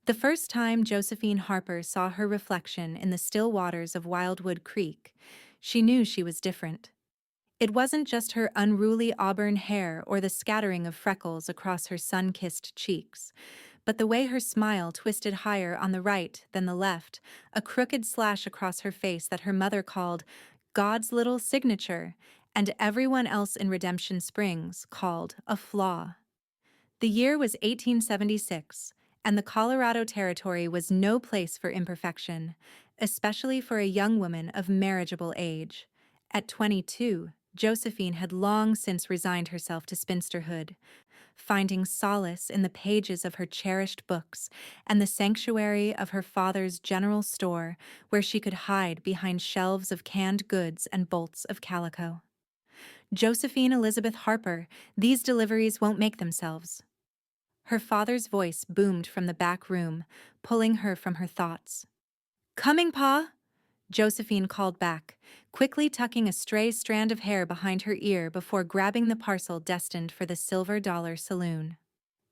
The first time Josephine Harper saw her reflection in the still waters of Wildwood Creek, she knew she was different. It wasn't just her unruly auburn hair or the scattering of freckles across her sun-kissed cheeks, but the way her smile twisted higher on the right than the left, a crooked slash across her face that her mother called God's little signature, and everyone else in Redemption Springs called a flaw. The year was 1876, and the Colorado Territory was no place for imperfection, especially for a young woman of marriageable age. At 22, Josephine had long since resigned herself to spinsterhood, finding solace in the pages of her cherished books and the sanctuary of her father's general store, where she could hide behind shelves of canned goods and bolts of calico. Josephine Elizabeth Harper, these deliveries won't make themselves. Her father's voice boomed from the back room, pulling her from her thoughts. "Coming, Pa!" Josephine called back, quickly tucking a stray strand of hair behind her ear before grabbing the parcel destined for the Silver Dollar Saloon.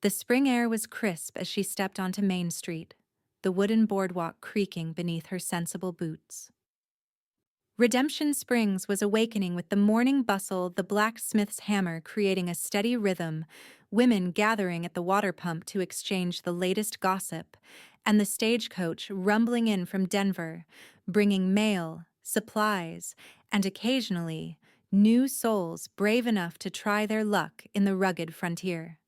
The spring air was crisp as she stepped onto Main Street, the wooden boardwalk creaking beneath her sensible boots. Redemption Springs was awakening with the morning bustle, the blacksmith's hammer creating a steady rhythm, women gathering at the water pump to exchange the latest gossip, and the stagecoach rumbling in from Denver, bringing mail, supplies, and occasionally, new souls brave enough to try their luck in the rugged frontier.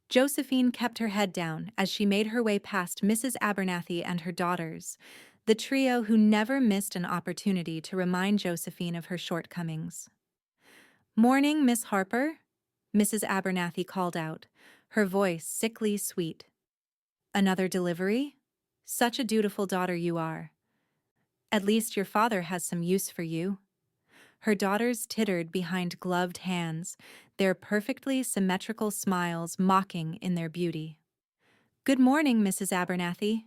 Josephine kept her head down as she made her way past Mrs. Abernathy and her daughters, the trio who never missed an opportunity to remind Josephine of her shortcomings. "Morning, Miss Harper," Mrs. Abernathy called out, her voice sickly sweet. "Another delivery? Such a dutiful daughter you are. At least your father has some use for you." Her daughters tittered behind gloved hands, their perfectly symmetrical smiles mocking in their beauty. "Good morning, Mrs. Abernathy,"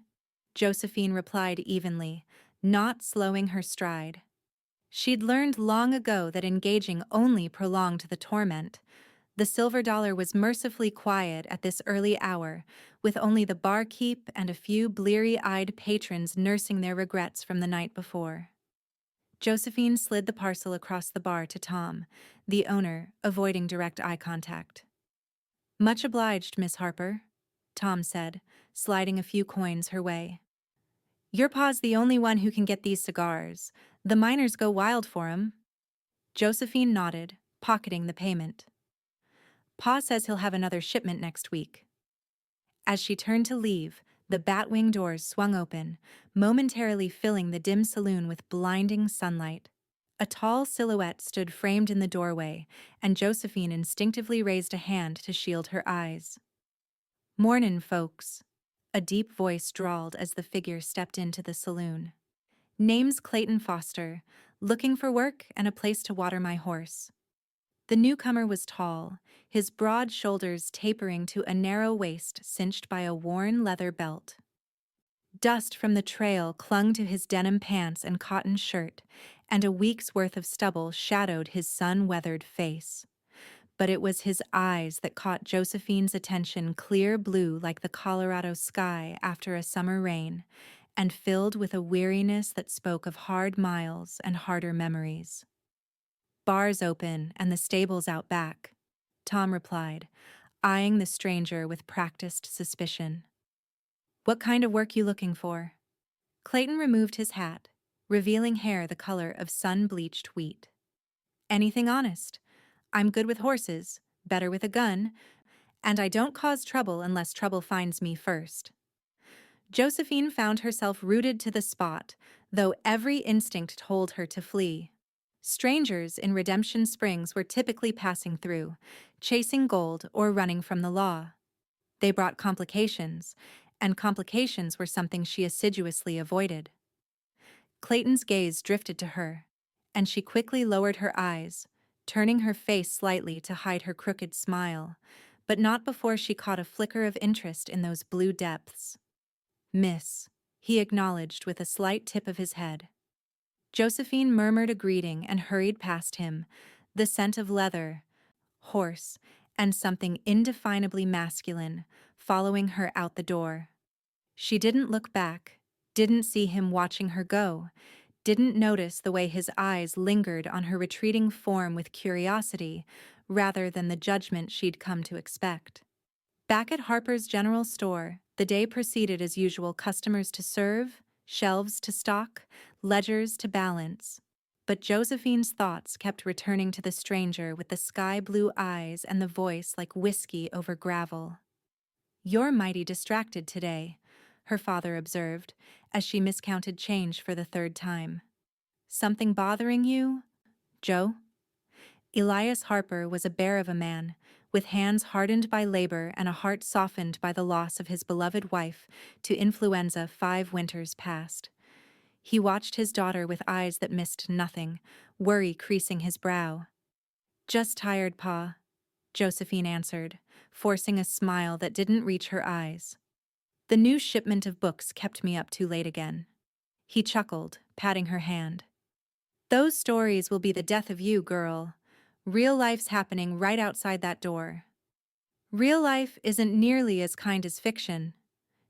Josephine replied evenly, not slowing her stride. She'd learned long ago that engaging only prolonged the torment. The Silver Dollar was mercifully quiet at this early hour, with only the barkeep and a few bleary-eyed patrons nursing their regrets from the night before. Josephine slid the parcel across the bar to Tom, the owner, avoiding direct eye contact. "Much obliged, Miss Harper," Tom said, sliding a few coins her way. "Your pa's the only one who can get these cigars. The miners go wild for 'em." Josephine nodded, pocketing the payment. "Pa says he'll have another shipment next week." As she turned to leave, the batwing doors swung open, momentarily filling the dim saloon with blinding sunlight. A tall silhouette stood framed in the doorway, and Josephine instinctively raised a hand to shield her eyes. "Mornin', folks," a deep voice drawled as the figure stepped into the saloon. "Name's Clayton Foster, looking for work and a place to water my horse." The newcomer was tall, his broad shoulders tapering to a narrow waist cinched by a worn leather belt. Dust from the trail clung to his denim pants and cotton shirt, and a week's worth of stubble shadowed his sun-weathered face. But it was his eyes that caught Josephine's attention, clear blue like the Colorado sky after a summer rain, and filled with a weariness that spoke of hard miles and harder memories. "Bar's open and the stable's out back," Tom replied, eyeing the stranger with practiced suspicion. "What kind of work you looking for?" Clayton removed his hat, revealing hair the color of sun-bleached wheat. "Anything honest. I'm good with horses, better with a gun, and I don't cause trouble unless trouble finds me first." Josephine found herself rooted to the spot, though every instinct told her to flee. Strangers in Redemption Springs were typically passing through, chasing gold or running from the law. They brought complications, and complications were something she assiduously avoided. Clayton's gaze drifted to her, and she quickly lowered her eyes, turning her face slightly to hide her crooked smile, but not before she caught a flicker of interest in those blue depths. "Miss," he acknowledged with a slight tip of his head. Josephine murmured a greeting and hurried past him, the scent of leather, horse, and something indefinably masculine following her out the door. She didn't look back, didn't see him watching her go, didn't notice the way his eyes lingered on her retreating form with curiosity rather than the judgment she'd come to expect. Back at Harper's General Store, the day proceeded as usual: customers to serve, shelves to stock, ledgers to balance. But Josephine's thoughts kept returning to the stranger with the sky-blue eyes and the voice like whiskey over gravel. "You're mighty distracted today," her father observed, as she miscounted change for the third time. "Something bothering you, Joe?" Elias Harper was a bear of a man, with hands hardened by labor and a heart softened by the loss of his beloved wife to influenza 5 winters past. He watched his daughter with eyes that missed nothing, worry creasing his brow. "Just tired, Pa," Josephine answered, forcing a smile that didn't reach her eyes. "The new shipment of books kept me up too late again." He chuckled, patting her hand. "Those stories will be the death of you, girl. Real life's happening right outside that door." "Real life isn't nearly as kind as fiction,"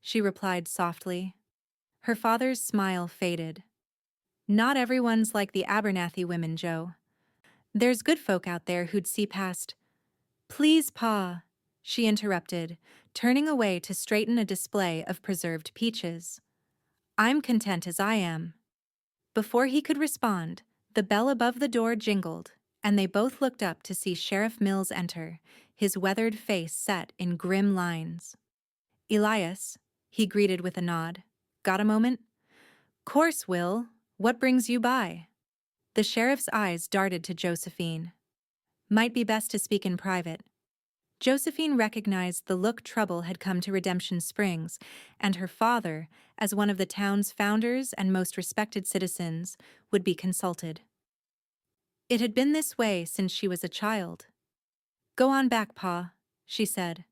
she replied softly. Her father's smile faded. "Not everyone's like the Abernathy women, Joe. There's good folk out there who'd see past—" "Please, Pa," she interrupted, turning away to straighten a display of preserved peaches. "I'm content as I am." Before he could respond, the bell above the door jingled, and they both looked up to see Sheriff Mills enter, his weathered face set in grim lines. "Elias," he greeted with a nod. "Got a moment?" "Course, Will. What brings you by?" The sheriff's eyes darted to Josephine. "Might be best to speak in private." Josephine recognized the look trouble had come to Redemption Springs, and her father, as one of the town's founders and most respected citizens, would be consulted. It had been this way since she was a child. "Go on back, Pa," she said.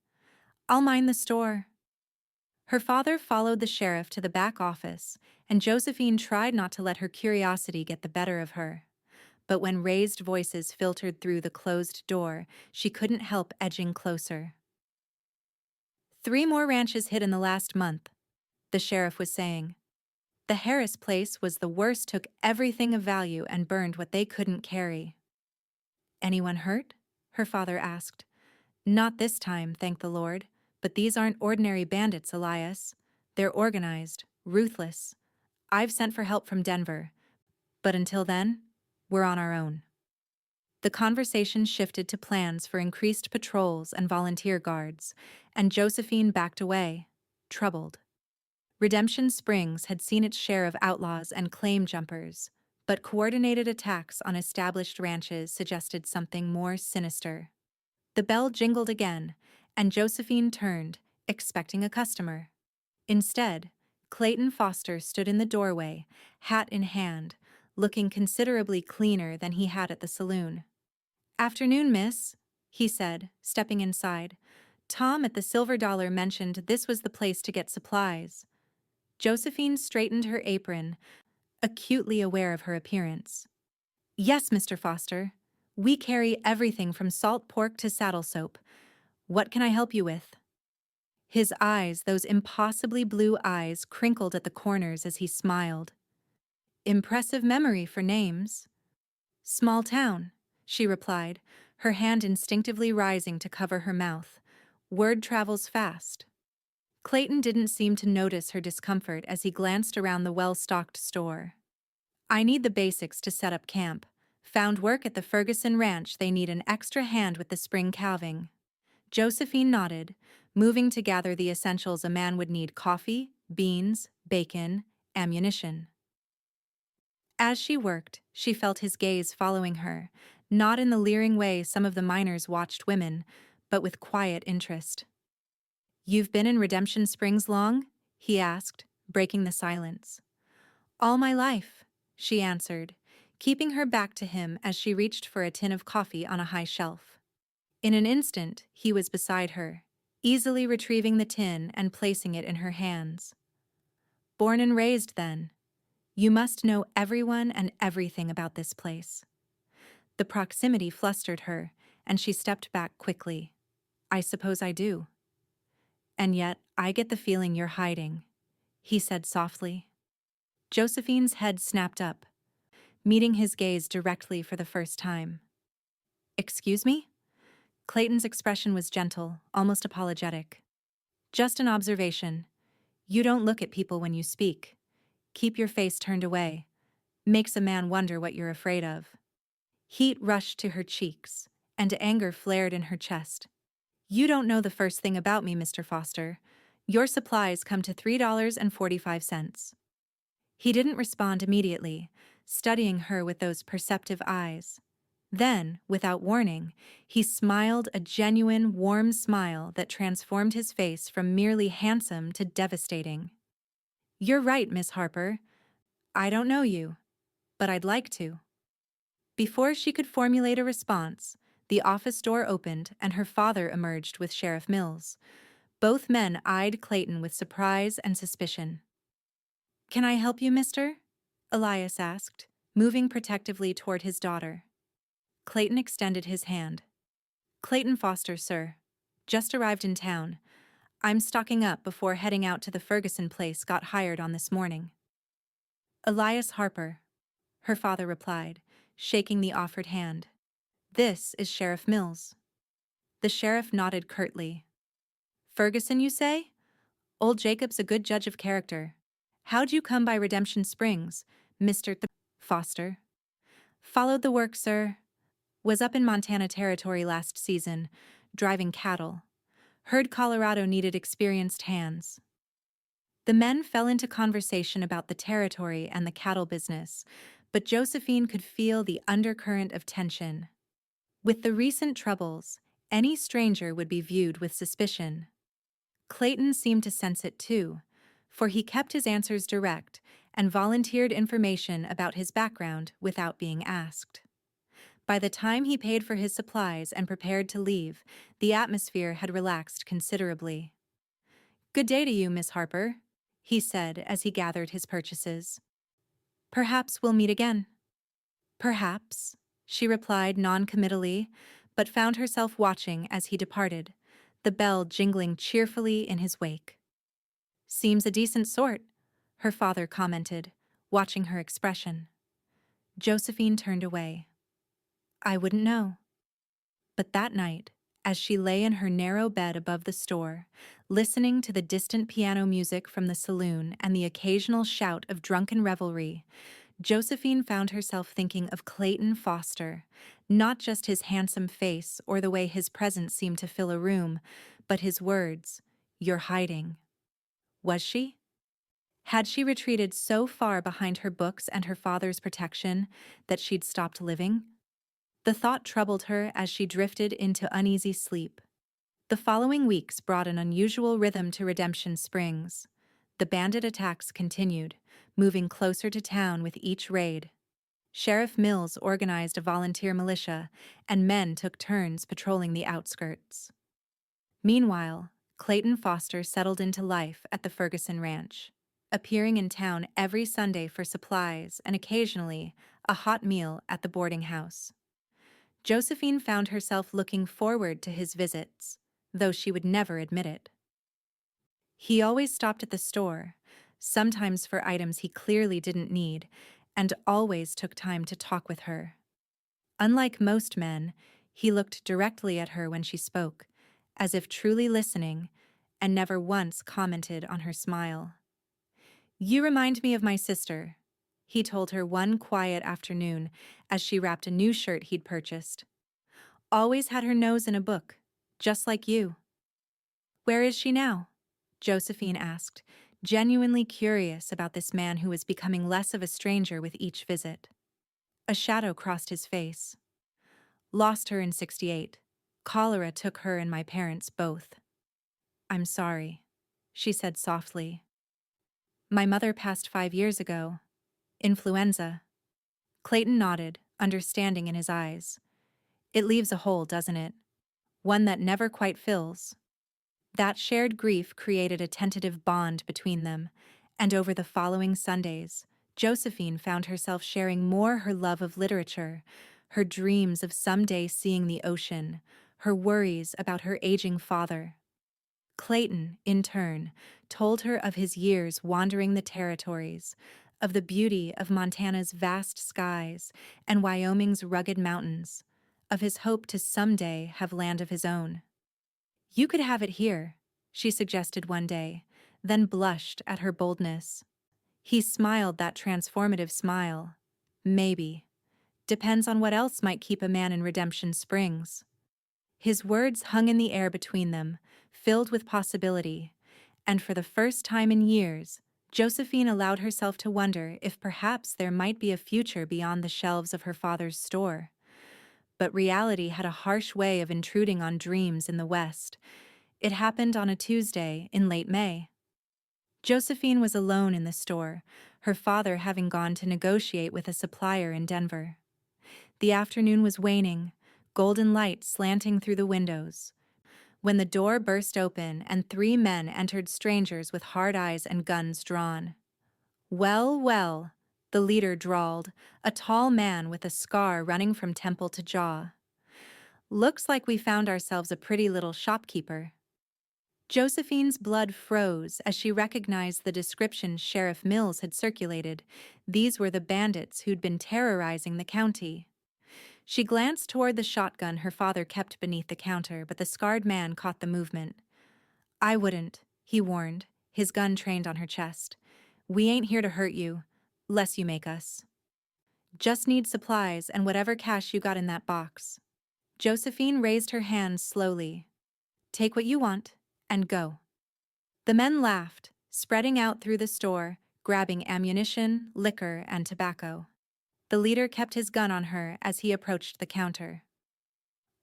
"I'll mind the store." Her father followed the sheriff to the back office, and Josephine tried not to let her curiosity get the better of her. But when raised voices filtered through the closed door, she couldn't help edging closer. "3 more ranches hit in the last month," the sheriff was saying. "The Harris place was the worst, took everything of value and burned what they couldn't carry." "Anyone hurt?" her father asked. "Not this time, thank the Lord, but these aren't ordinary bandits, Elias. They're organized, ruthless. I've sent for help from Denver, but until then, we're on our own." The conversation shifted to plans for increased patrols and volunteer guards, and Josephine backed away, troubled. Redemption Springs had seen its share of outlaws and claim jumpers, but coordinated attacks on established ranches suggested something more sinister. The bell jingled again, and Josephine turned, expecting a customer. Instead, Clayton Foster stood in the doorway, hat in hand, looking considerably cleaner than he had at the saloon. "Afternoon, miss," he said, stepping inside. "Tom at the Silver Dollar mentioned this was the place to get supplies." Josephine straightened her apron, acutely aware of her appearance. "Yes, Mr. Foster. We carry everything from salt pork to saddle soap. What can I help you with?" His eyes, those impossibly blue eyes, crinkled at the corners as he smiled. "Impressive memory for names." "Small town," she replied, her hand instinctively rising to cover her mouth. "Word travels fast." Clayton didn't seem to notice her discomfort as he glanced around the well-stocked store. "I need the basics to set up camp. Found work at the Ferguson Ranch. They need an extra hand with the spring calving." Josephine nodded, moving to gather the essentials a man would need: coffee, beans, bacon, ammunition. As she worked, she felt his gaze following her, not in the leering way some of the miners watched women, but with quiet interest. "You've been in Redemption Springs long?" he asked, breaking the silence. "All my life," she answered, keeping her back to him as she reached for a tin of coffee on a high shelf. In an instant, he was beside her, easily retrieving the tin and placing it in her hands. "Born and raised, then. You must know everyone and everything about this place." The proximity flustered her, and she stepped back quickly. "I suppose I do." "And yet, I get the feeling you're hiding." he said softly. Josephine's head snapped up, meeting his gaze directly for the first time. Excuse me? Clayton's expression was gentle, almost apologetic. Just an observation. You don't look at people when you speak. Keep your face turned away. Makes a man wonder what you're afraid of. Heat rushed to her cheeks, and anger flared in her chest. You don't know the first thing about me, Mr. Foster. Your supplies come to $3.45. He didn't respond immediately, studying her with those perceptive eyes. Then, without warning, he smiled a genuine, warm smile that transformed his face from merely handsome to devastating. You're right, Miss Harper. I don't know you, but I'd like to. Before she could formulate a response, the office door opened and her father emerged with Sheriff Mills. Both men eyed Clayton with surprise and suspicion. Can I help you, mister? Elias asked, moving protectively toward his daughter. Clayton extended his hand. Clayton Foster, sir. Just arrived in town. I'm stocking up before heading out to the Ferguson place got hired on this morning. Elias Harper, her father replied, shaking the offered hand. This is Sheriff Mills. The sheriff nodded curtly. Ferguson, you say? Old Jacob's a good judge of character. How'd you come by Redemption Springs, Mr. Foster? Followed the work, sir. Was up in Montana Territory last season, driving cattle. Heard Colorado needed experienced hands. The men fell into conversation about the territory and the cattle business, but Josephine could feel the undercurrent of tension. With the recent troubles, any stranger would be viewed with suspicion. Clayton seemed to sense it too, for he kept his answers direct and volunteered information about his background without being asked. By the time he paid for his supplies and prepared to leave, the atmosphere had relaxed considerably. Good day to you, Miss Harper, he said as he gathered his purchases. Perhaps we'll meet again. Perhaps, she replied non-committally, but found herself watching as he departed, the bell jingling cheerfully in his wake. Seems a decent sort, her father commented, watching her expression. Josephine turned away. I wouldn't know. But that night, as she lay in her narrow bed above the store, listening to the distant piano music from the saloon and the occasional shout of drunken revelry, Josephine found herself thinking of Clayton Foster, not just his handsome face or the way his presence seemed to fill a room, but his words, "You're hiding." Was she? Had she retreated so far behind her books and her father's protection that she'd stopped living? The thought troubled her as she drifted into uneasy sleep. The following weeks brought an unusual rhythm to Redemption Springs. The bandit attacks continued, moving closer to town with each raid. Sheriff Mills organized a volunteer militia, and men took turns patrolling the outskirts. Meanwhile, Clayton Foster settled into life at the Ferguson Ranch, appearing in town every Sunday for supplies and occasionally a hot meal at the boarding house. Josephine found herself looking forward to his visits, though she would never admit it. He always stopped at the store, sometimes for items he clearly didn't need, and always took time to talk with her. Unlike most men, he looked directly at her when she spoke, as if truly listening, and never once commented on her smile. You remind me of my sister, he told her one quiet afternoon as she wrapped a new shirt he'd purchased. Always had her nose in a book, just like you. Where is she now? Josephine asked, genuinely curious about this man who was becoming less of a stranger with each visit. A shadow crossed his face. Lost her in '68. Cholera took her and my parents both. I'm sorry, she said softly. My mother passed 5 years ago. Influenza. Clayton nodded, understanding in his eyes. It leaves a hole, doesn't it? One that never quite fills. That shared grief created a tentative bond between them, and over the following Sundays, Josephine found herself sharing more her love of literature, her dreams of someday seeing the ocean, her worries about her aging father. Clayton, in turn, told her of his years wandering the territories, of the beauty of Montana's vast skies and Wyoming's rugged mountains, of his hope to someday have land of his own. "You could have it here," she suggested one day, then blushed at her boldness. He smiled that transformative smile. "Maybe. Depends on what else might keep a man in Redemption Springs." His words hung in the air between them, filled with possibility, and for the first time in years, Josephine allowed herself to wonder if perhaps there might be a future beyond the shelves of her father's store. But reality had a harsh way of intruding on dreams in the West. It happened on a Tuesday in late May. Josephine was alone in the store, her father having gone to negotiate with a supplier in Denver. The afternoon was waning, golden light slanting through the windows, when the door burst open and 3 men entered, strangers with hard eyes and guns drawn. "Well, well," the leader drawled, a tall man with a scar running from temple to jaw. "Looks like we found ourselves a pretty little shopkeeper." Josephine's blood froze as she recognized the description Sheriff Mills had circulated. These were the bandits who'd been terrorizing the county. She glanced toward the shotgun her father kept beneath the counter, but the scarred man caught the movement. "I wouldn't," he warned, his gun trained on her chest. "We ain't here to hurt you, 'less you make us. Just need supplies and whatever cash you got in that box." Josephine raised her hands slowly. "Take what you want, and go." The men laughed, spreading out through the store, grabbing ammunition, liquor, and tobacco. The leader kept his gun on her as he approached the counter.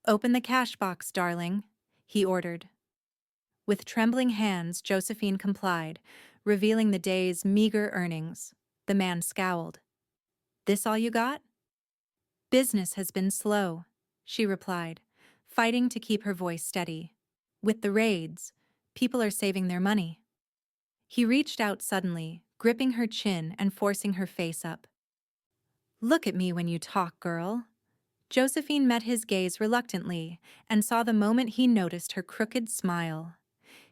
"Open the cash box, darling," he ordered. With trembling hands, Josephine complied, revealing the day's meager earnings. The man scowled. "This all you got?" "Business has been slow," she replied, fighting to keep her voice steady. "With the raids, people are saving their money." He reached out suddenly, gripping her chin and forcing her face up. "Look at me when you talk, girl." Josephine met his gaze reluctantly and saw the moment he noticed her crooked smile.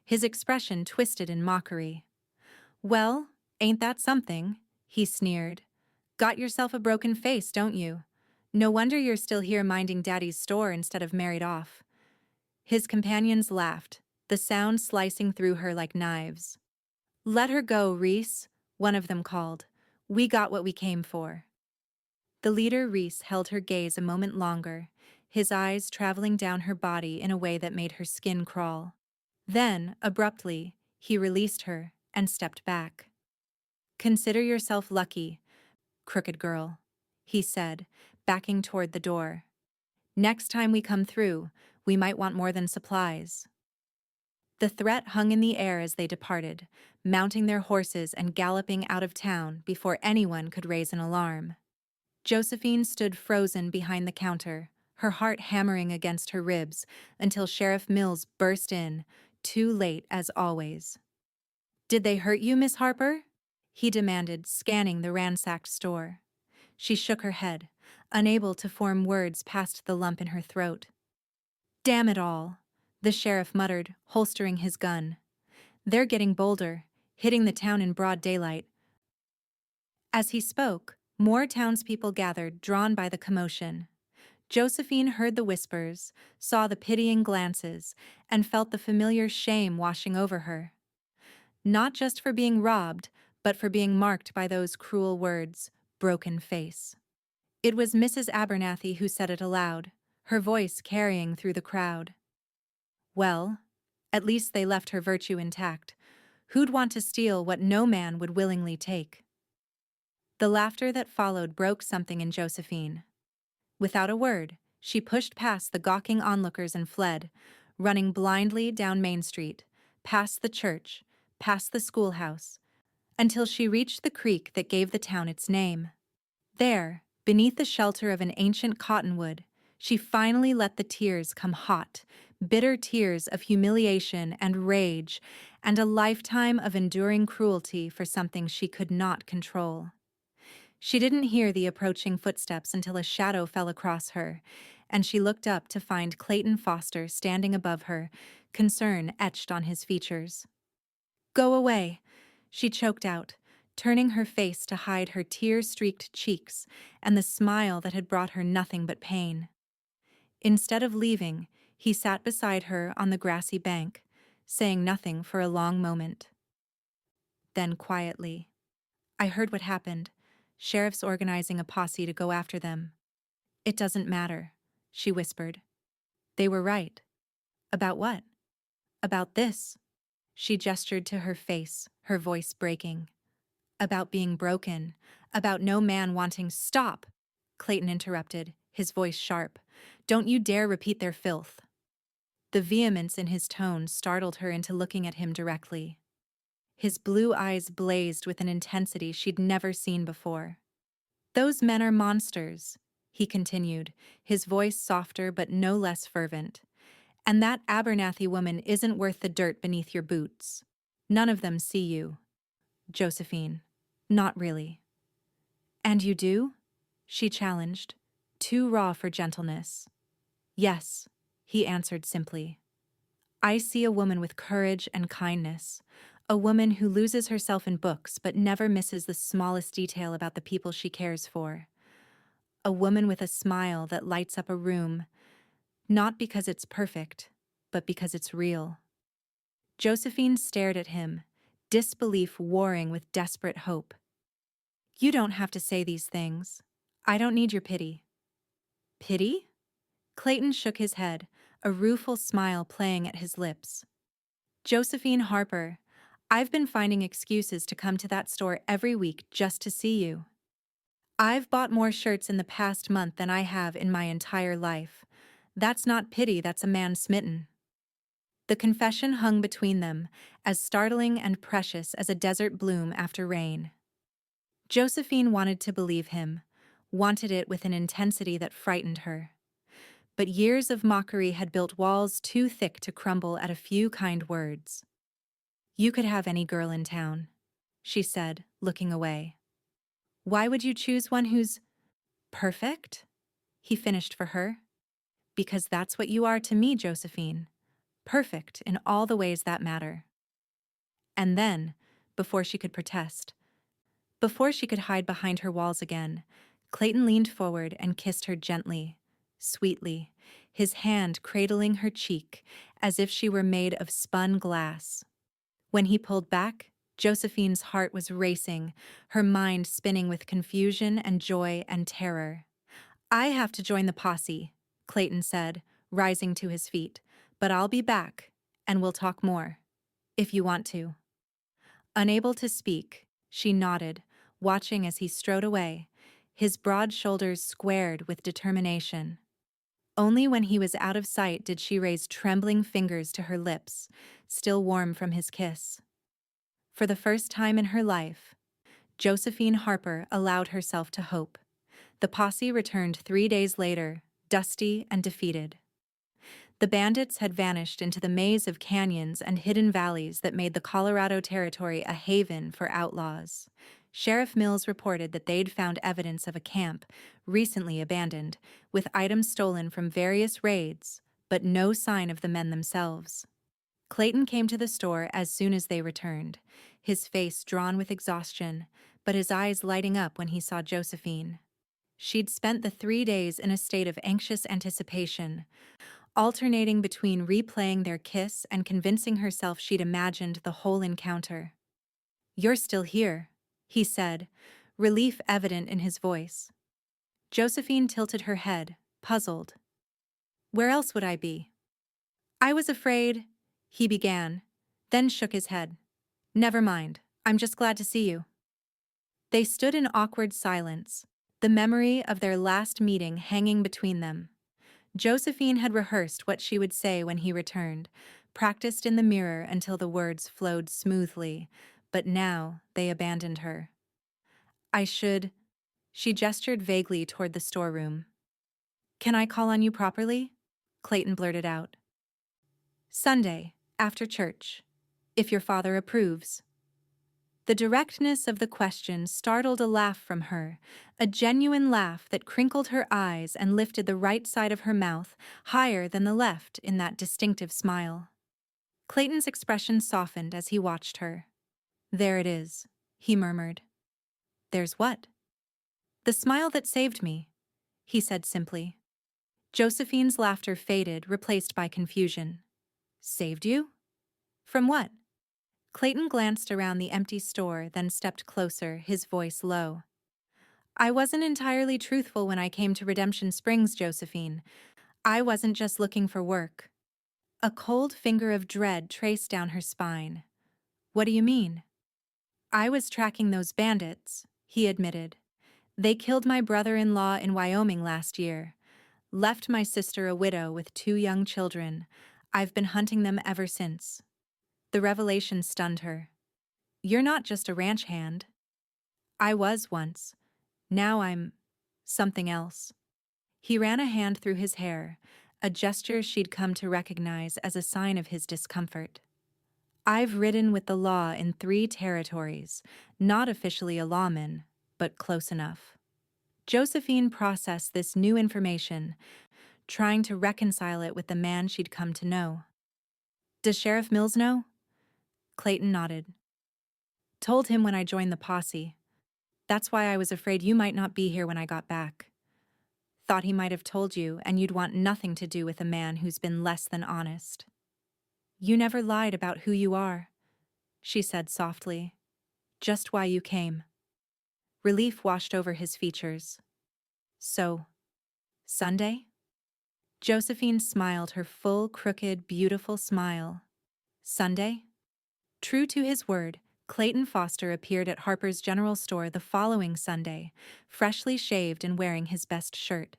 His expression twisted in mockery. "Well, ain't that something?" he sneered. "Got yourself a broken face, don't you? No wonder you're still here minding Daddy's store instead of married off." His companions laughed, the sound slicing through her like knives. "Let her go, Reese," one of them called. "We got what we came for." The leader, Reese, held her gaze a moment longer, his eyes traveling down her body in a way that made her skin crawl. Then, abruptly, he released her and stepped back. "Consider yourself lucky, crooked girl," he said, backing toward the door. "Next time we come through, we might want more than supplies." The threat hung in the air as they departed, mounting their horses and galloping out of town before anyone could raise an alarm. Josephine stood frozen behind the counter, her heart hammering against her ribs, until Sheriff Mills burst in, too late as always. "Did they hurt you, Miss Harper?" he demanded, scanning the ransacked store. She shook her head, unable to form words past the lump in her throat. "Damn it all," the sheriff muttered, holstering his gun. "They're getting bolder, hitting the town in broad daylight." As he spoke, more townspeople gathered, drawn by the commotion. Josephine heard the whispers, saw the pitying glances, and felt the familiar shame washing over her. Not just for being robbed, but for being marked by those cruel words, "broken face." It was Mrs. Abernathy who said it aloud, her voice carrying through the crowd. Well, at least they left her virtue intact. Who'd want to steal what no man would willingly take? The laughter that followed broke something in Josephine. Without a word, she pushed past the gawking onlookers and fled, running blindly down Main Street, past the church, past the schoolhouse, until she reached the creek that gave the town its name. There, beneath the shelter of an ancient cottonwood, she finally let the tears come hot, bitter tears of humiliation and rage, and a lifetime of enduring cruelty for something she could not control. She didn't hear the approaching footsteps until a shadow fell across her, and she looked up to find Clayton Foster standing above her, concern etched on his features. "Go away," she choked out, turning her face to hide her tear-streaked cheeks and the smile that had brought her nothing but pain. Instead of leaving, he sat beside her on the grassy bank, saying nothing for a long moment. Then quietly, "I heard what happened. Sheriff's organizing a posse to go after them." "It doesn't matter," she whispered. "They were right." "About what?" "About this." She gestured to her face, her voice breaking. "About being broken. About no man wanting—" "Stop!" Clayton interrupted, his voice sharp. "Don't you dare repeat their filth." The vehemence in his tone startled her into looking at him directly. His blue eyes blazed with an intensity she'd never seen before. "Those men are monsters," he continued, his voice softer but no less fervent. "And that Abernathy woman isn't worth the dirt beneath your boots. None of them see you, Josephine. Not really." "And you do?" she challenged, too raw for gentleness. "Yes," he answered simply. "I see a woman with courage and kindness, a woman who loses herself in books but never misses the smallest detail about the people she cares for. A woman with a smile that lights up a room, not because it's perfect, but because it's real." Josephine stared at him, disbelief warring with desperate hope. "You don't have to say these things. I don't need your pity." "Pity?" Clayton shook his head, a rueful smile playing at his lips. "Josephine Harper, I've been finding excuses to come to that store every week just to see you. I've bought more shirts in the past month than I have in my entire life. That's not pity, that's a man smitten." The confession hung between them, as startling and precious as a desert bloom after rain. Josephine wanted to believe him, wanted it with an intensity that frightened her. But years of mockery had built walls too thick to crumble at a few kind words. "You could have any girl in town," she said, looking away. "Why would you choose one who's perfect?" he finished for her. "Because that's what you are to me, Josephine. Perfect in all the ways that matter." And then, before she could protest, before she could hide behind her walls again, Clayton leaned forward and kissed her gently, sweetly, his hand cradling her cheek as if she were made of spun glass. When he pulled back, Josephine's heart was racing, her mind spinning with confusion and joy and terror. "I have to join the posse," Clayton said, rising to his feet, "but I'll be back, and we'll talk more, if you want to." Unable to speak, she nodded, watching as he strode away, his broad shoulders squared with determination. Only when he was out of sight did she raise trembling fingers to her lips, still warm from his kiss. For the first time in her life, Josephine Harper allowed herself to hope. The posse returned 3 days later, dusty and defeated. The bandits had vanished into the maze of canyons and hidden valleys that made the Colorado Territory a haven for outlaws. Sheriff Mills reported that they'd found evidence of a camp, recently abandoned, with items stolen from various raids, but no sign of the men themselves. Clayton came to the store as soon as they returned, his face drawn with exhaustion, but his eyes lighting up when he saw Josephine. She'd spent the 3 days in a state of anxious anticipation, alternating between replaying their kiss and convincing herself she'd imagined the whole encounter. "You're still here," he said, relief evident in his voice. Josephine tilted her head, puzzled. "Where else would I be?" "I was afraid," he began, then shook his head. "Never mind, I'm just glad to see you." They stood in awkward silence, the memory of their last meeting hanging between them. Josephine had rehearsed what she would say when he returned, practiced in the mirror until the words flowed smoothly, but now they abandoned her. "I should—" She gestured vaguely toward the storeroom. "Can I call on you properly?" Clayton blurted out. "Sunday, after church, if your father approves." The directness of the question startled a laugh from her, a genuine laugh that crinkled her eyes and lifted the right side of her mouth higher than the left in that distinctive smile. Clayton's expression softened as he watched her. "There it is," he murmured. "There's what?" "The smile that saved me," he said simply. Josephine's laughter faded, replaced by confusion. "Saved you? From what?" Clayton glanced around the empty store, then stepped closer, his voice low. "I wasn't entirely truthful when I came to Redemption Springs, Josephine. I wasn't just looking for work." A cold finger of dread traced down her spine. "What do you mean?" "I was tracking those bandits," he admitted. "They killed my brother-in-law in Wyoming last year. Left my sister a widow with 2 young children. I've been hunting them ever since." The revelation stunned her. "You're not just a ranch hand." "I was once. Now I'm something else." He ran a hand through his hair, a gesture she'd come to recognize as a sign of his discomfort. "I've ridden with the law in 3 territories, not officially a lawman, but close enough." Josephine processed this new information, trying to reconcile it with the man she'd come to know. "Does Sheriff Mills know?" Clayton nodded. "Told him when I joined the posse. That's why I was afraid you might not be here when I got back. Thought he might have told you, and you'd want nothing to do with a man who's been less than honest." "You never lied about who you are," she said softly. "Just why you came." Relief washed over his features. "So, Sunday?" Josephine smiled her full, crooked, beautiful smile. "Sunday?" True to his word, Clayton Foster appeared at Harper's General Store the following Sunday, freshly shaved and wearing his best shirt.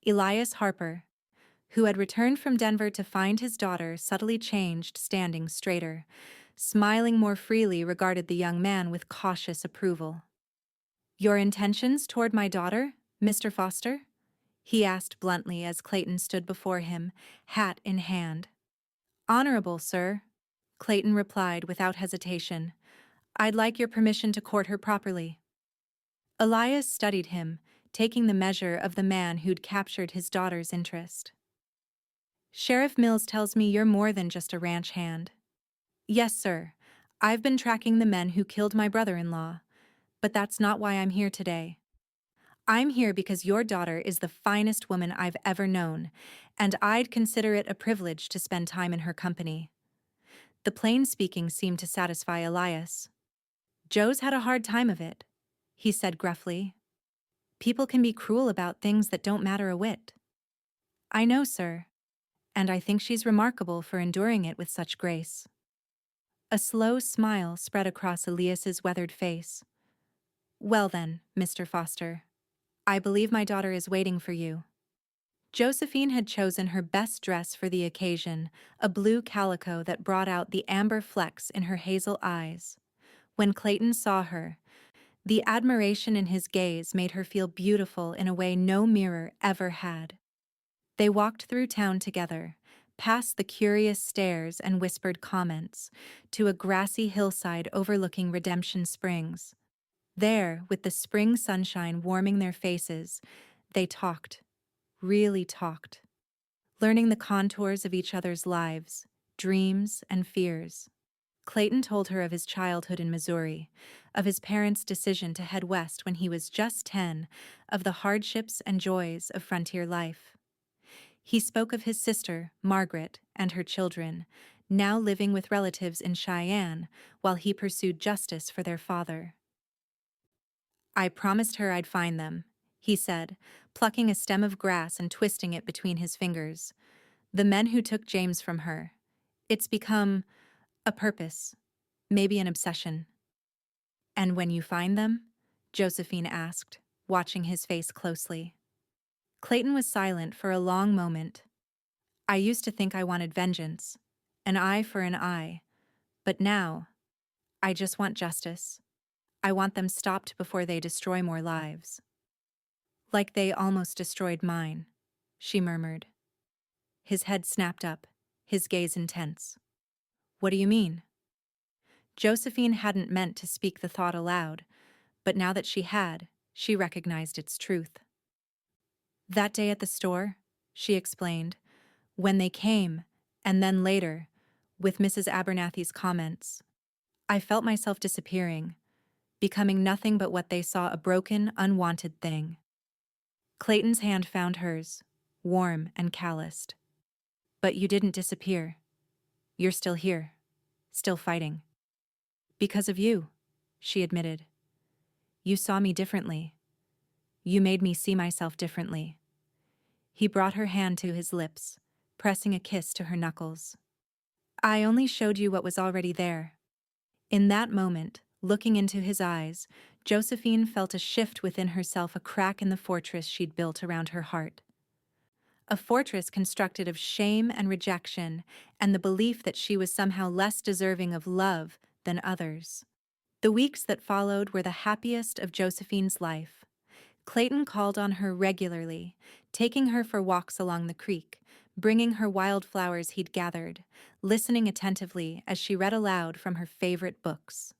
Elias Harper, who had returned from Denver to find his daughter subtly changed, standing straighter, smiling more freely, regarded the young man with cautious approval. "Your intentions toward my daughter, Mr. Foster?" he asked bluntly as Clayton stood before him, hat in hand. "Honorable, sir," Clayton replied without hesitation. "I'd like your permission to court her properly." Elias studied him, taking the measure of the man who'd captured his daughter's interest. "Sheriff Mills tells me you're more than just a ranch hand." "Yes, sir. I've been tracking the men who killed my brother-in-law. But that's not why I'm here today. I'm here because your daughter is the finest woman I've ever known, and I'd consider it a privilege to spend time in her company." The plain speaking seemed to satisfy Elias. "Joe's had a hard time of it," he said gruffly. "People can be cruel about things that don't matter a whit." "I know, sir. And I think she's remarkable for enduring it with such grace." A slow smile spread across Elias's weathered face. "Well then, Mr. Foster, I believe my daughter is waiting for you." Josephine had chosen her best dress for the occasion, a blue calico that brought out the amber flecks in her hazel eyes. When Clayton saw her, the admiration in his gaze made her feel beautiful in a way no mirror ever had. They walked through town together, past the curious stares and whispered comments, to a grassy hillside overlooking Redemption Springs. There, with the spring sunshine warming their faces, they talked, really talked, learning the contours of each other's lives, dreams, and fears. Clayton told her of his childhood in Missouri, of his parents' decision to head west when he was just 10, of the hardships and joys of frontier life. He spoke of his sister, Margaret, and her children, now living with relatives in Cheyenne while he pursued justice for their father. "I promised her I'd find them," he said, plucking a stem of grass and twisting it between his fingers. "The men who took James from her. It's become a purpose, maybe an obsession." "And when you find them?" Josephine asked, watching his face closely. Clayton was silent for a long moment. "I used to think I wanted vengeance, an eye for an eye, but now, I just want justice. I want them stopped before they destroy more lives." "Like they almost destroyed mine," she murmured. His head snapped up, his gaze intense. "What do you mean?" Josephine hadn't meant to speak the thought aloud, but now that she had, she recognized its truth. "That day at the store," she explained, "when they came, and then later, with Mrs. Abernathy's comments. I felt myself disappearing, becoming nothing but what they saw, a broken, unwanted thing. Clayton's hand found hers, warm and calloused. But you didn't disappear. You're still here, still fighting. Because of you, she admitted. You saw me differently. You made me see myself differently. He brought her hand to his lips, pressing a kiss to her knuckles. I only showed you what was already there. In that moment, looking into his eyes, Josephine felt a shift within herself, a crack in the fortress she'd built around her heart. A fortress constructed of shame and rejection, and the belief that she was somehow less deserving of love than others. The weeks that followed were the happiest of Josephine's life. Clayton called on her regularly, taking her for walks along the creek, bringing her wildflowers he'd gathered, listening attentively as she read aloud from her favorite books.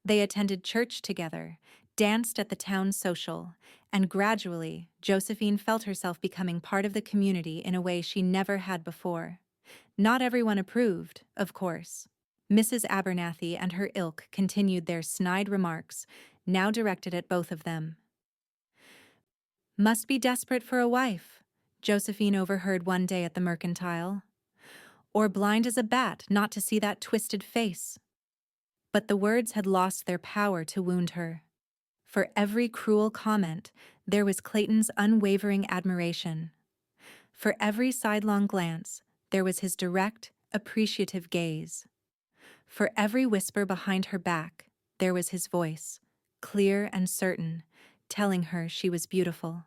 They attended church together, danced at the town social, and gradually, Josephine felt herself becoming part of the community in a way she never had before. Not everyone approved, of course. Mrs. Abernathy and her ilk continued their snide remarks, now directed at both of them. Must be desperate for a wife, Josephine overheard one day at the mercantile. Or blind as a bat not to see that twisted face. But the words had lost their power to wound her. For every cruel comment, there was Clayton's unwavering admiration. For every sidelong glance, there was his direct, appreciative gaze. For every whisper behind her back, there was his voice, clear and certain, telling her she was beautiful.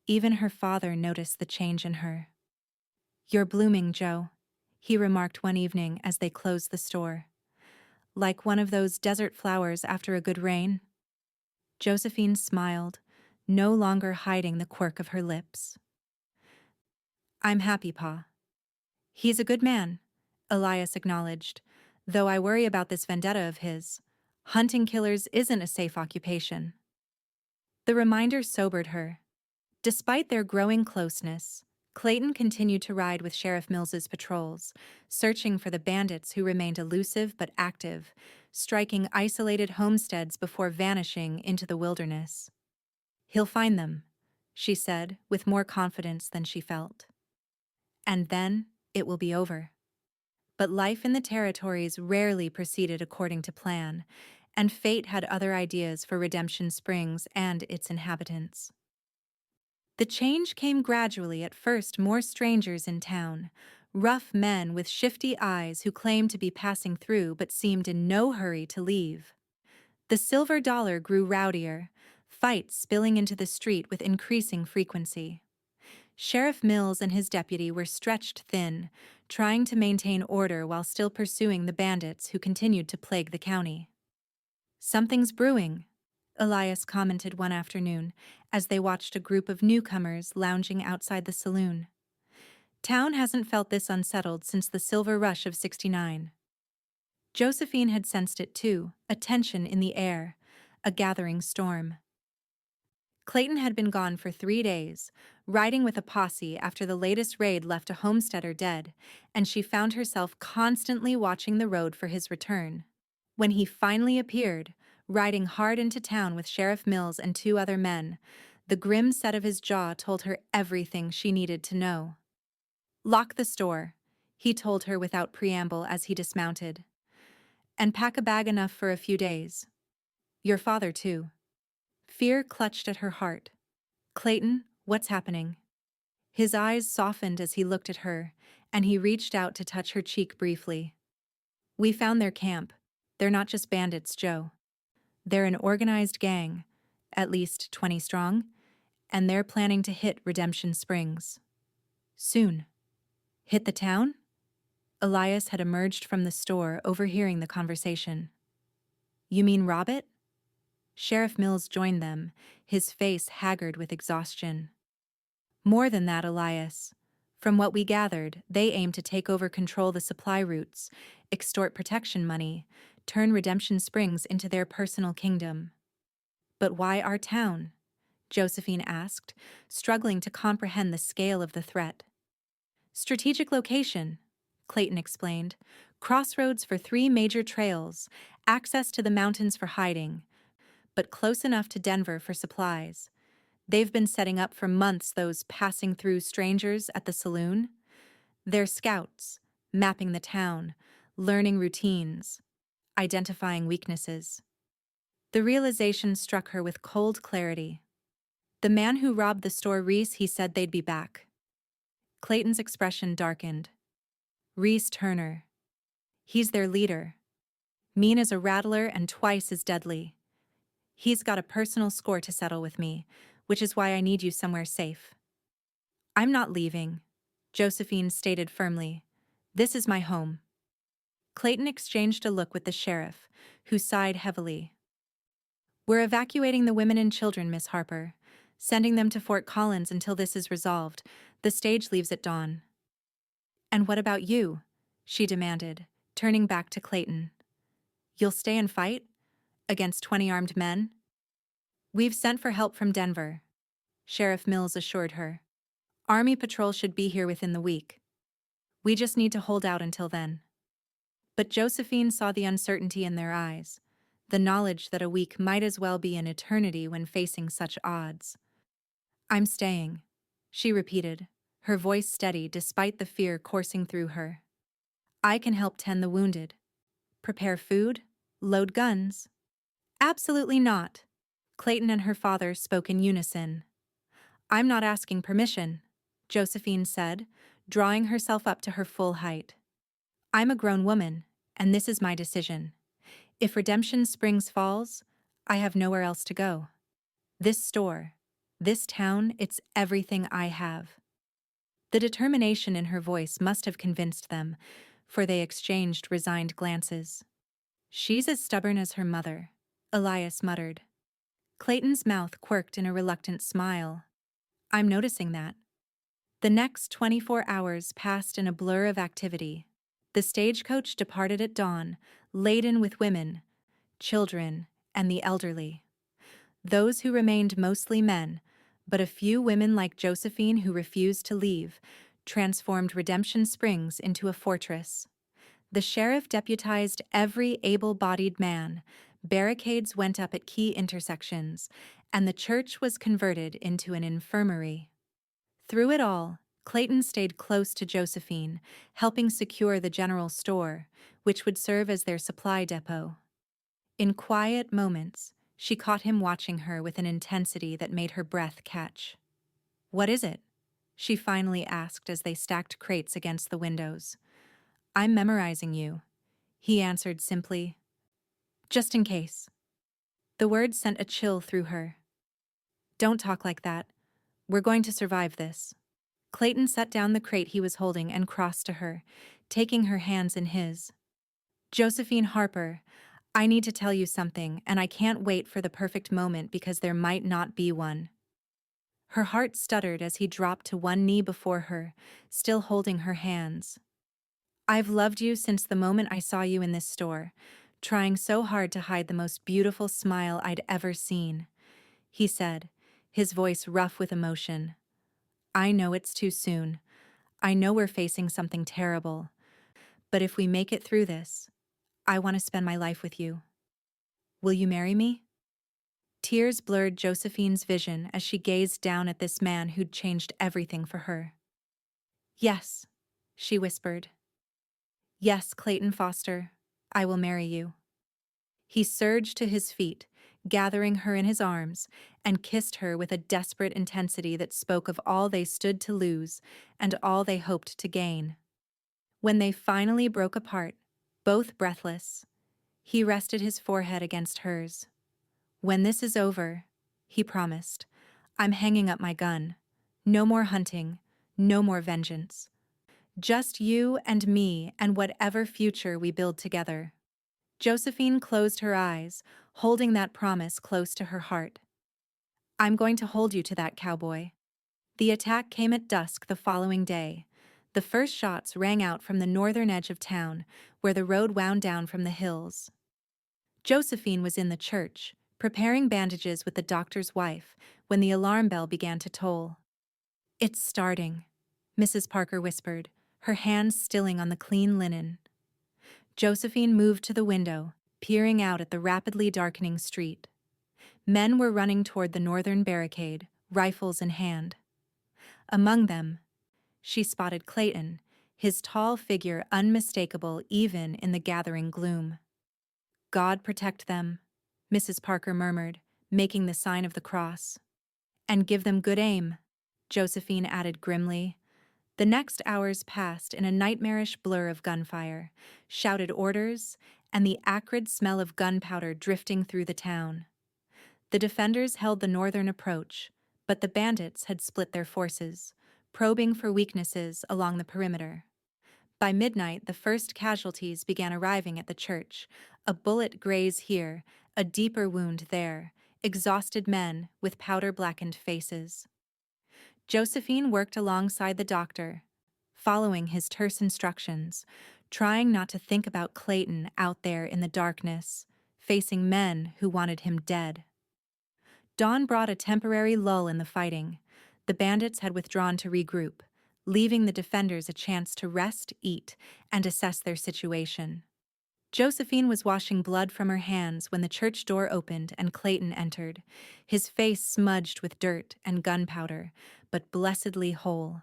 Even her father noticed the change in her. "You're blooming, Jo," he remarked one evening as they closed the store. "Like one of those desert flowers after a good rain." Josephine smiled, no longer hiding the quirk of her lips. "I'm happy, Pa." "He's a good man," Elias acknowledged, "though I worry about this vendetta of his. Hunting killers isn't a safe occupation." The reminder sobered her. Despite their growing closeness, Clayton continued to ride with Sheriff Mills's patrols, searching for the bandits who remained elusive but active, striking isolated homesteads before vanishing into the wilderness. "He'll find them," she said, with more confidence than she felt. "And then it will be over." But life in the territories rarely proceeded according to plan, and fate had other ideas for Redemption Springs and its inhabitants. The change came gradually. At first, more strangers in town, rough men with shifty eyes who claimed to be passing through but seemed in no hurry to leave. The silver dollar grew rowdier, fights spilling into the street with increasing frequency. Sheriff Mills and his deputy were stretched thin, trying to maintain order while still pursuing the bandits who continued to plague the county. "Something's brewing," Elias commented one afternoon as they watched a group of newcomers lounging outside the saloon. "Town hasn't felt this unsettled since the silver rush of '69. Josephine had sensed it too, a tension in the air, a gathering storm. Clayton had been gone for 3 days, riding with a posse after the latest raid left a homesteader dead, and she found herself constantly watching the road for his return. When he finally appeared, riding hard into town with Sheriff Mills and 2 other men, the grim set of his jaw told her everything she needed to know. "Lock the store," he told her without preamble as he dismounted. "And pack a bag enough for a few days. Your father, too." Fear clutched at her heart. "Clayton, what's happening?" His eyes softened as he looked at her, and he reached out to touch her cheek briefly. "We found their camp. They're not just bandits, Jo. They're an organized gang, at least 20 strong, and they're planning to hit Redemption Springs. Soon." "Hit the town?" Elias had emerged from the store, overhearing the conversation. "You mean rob it?" Sheriff Mills joined them, his face haggard with exhaustion. "More than that, Elias. From what we gathered, they aim to take over control the supply routes, extort protection money, turn Redemption Springs into their personal kingdom." "But why our town?" Josephine asked, struggling to comprehend the scale of the threat. "Strategic location," Clayton explained. Crossroads for 3 major trails, access to the mountains for hiding, but close enough to Denver for supplies. They've been setting up for months, those passing through strangers at the saloon. They're scouts, mapping the town, learning routines, identifying weaknesses. The realization struck her with cold clarity. The man who robbed the store, Reese, he said they'd be back. Clayton's expression darkened. Reese Turner. He's their leader. Mean as a rattler and twice as deadly. He's got a personal score to settle with me, which is why I need you somewhere safe. I'm not leaving, Josephine stated firmly. This is my home. Clayton exchanged a look with the sheriff, who sighed heavily. We're evacuating the women and children, Miss Harper, sending them to Fort Collins until this is resolved. The stage leaves at dawn. And what about you? She demanded, turning back to Clayton. You'll stay and fight? Against 20 armed men? We've sent for help from Denver, Sheriff Mills assured her. Army patrol should be here within the week. We just need to hold out until then. But Josephine saw the uncertainty in their eyes, the knowledge that a week might as well be an eternity when facing such odds. I'm staying, she repeated, her voice steady despite the fear coursing through her. I can help tend the wounded. Prepare food? Load guns? Absolutely not. Clayton and her father spoke in unison. I'm not asking permission, Josephine said, drawing herself up to her full height. I'm a grown woman, and this is my decision. If Redemption Springs falls, I have nowhere else to go. This store, this town, it's everything I have. The determination in her voice must have convinced them, for they exchanged resigned glances. She's as stubborn as her mother, Elias muttered. Clayton's mouth quirked in a reluctant smile. I'm noticing that. The next 24 hours passed in a blur of activity. The stagecoach departed at dawn, laden with women, children, and the elderly. Those who remained mostly men, but a few women like Josephine who refused to leave, transformed Redemption Springs into a fortress. The sheriff deputized every able-bodied man, barricades went up at key intersections, and the church was converted into an infirmary. Through it all, Clayton stayed close to Josephine, helping secure the general store, which would serve as their supply depot. In quiet moments, she caught him watching her with an intensity that made her breath catch. What is it? She finally asked as they stacked crates against the windows. I'm memorizing you, he answered simply. Just in case. The words sent a chill through her. Don't talk like that. We're going to survive this. Clayton set down the crate he was holding and crossed to her, taking her hands in his. Josephine Harper, I need to tell you something, and I can't wait for the perfect moment because there might not be one. Her heart stuttered as he dropped to one knee before her, still holding her hands. I've loved you since the moment I saw you in this store, trying so hard to hide the most beautiful smile I'd ever seen, he said, his voice rough with emotion. I know it's too soon. I know we're facing something terrible. But if we make it through this, I want to spend my life with you. Will you marry me? Tears blurred Josephine's vision as she gazed down at this man who'd changed everything for her. Yes, she whispered. Yes, Clayton Foster, I will marry you. He surged to his feet, gathering her in his arms, and kissed her with a desperate intensity that spoke of all they stood to lose and all they hoped to gain. When they finally broke apart, both breathless, he rested his forehead against hers. When this is over, he promised, I'm hanging up my gun. No more hunting, no more vengeance. Just you and me and whatever future we build together. Josephine closed her eyes, holding that promise close to her heart. I'm going to hold you to that, Cowboy. The attack came at dusk the following day. The first shots rang out from the northern edge of town, where the road wound down from the hills. Josephine was in the church, preparing bandages with the doctor's wife, when the alarm bell began to toll. It's starting, Mrs. Parker whispered, her hands stilling on the clean linen. Josephine moved to the window, peering out at the rapidly darkening street. Men were running toward the northern barricade, rifles in hand. Among them, she spotted Clayton, his tall figure unmistakable even in the gathering gloom. "God protect them," Mrs. Parker murmured, making the sign of the cross. "And give them good aim," Josephine added grimly. The next hours passed in a nightmarish blur of gunfire, shouted orders, and the acrid smell of gunpowder drifting through the town. The defenders held the northern approach, but the bandits had split their forces, probing for weaknesses along the perimeter. By midnight, the first casualties began arriving at the church, a bullet graze here, a deeper wound there, exhausted men with powder-blackened faces. Josephine worked alongside the doctor, following his terse instructions, trying not to think about Clayton out there in the darkness, facing men who wanted him dead. Dawn brought a temporary lull in the fighting. The bandits had withdrawn to regroup, leaving the defenders a chance to rest, eat, and assess their situation. Josephine was washing blood from her hands when the church door opened and Clayton entered, his face smudged with dirt and gunpowder, but blessedly whole.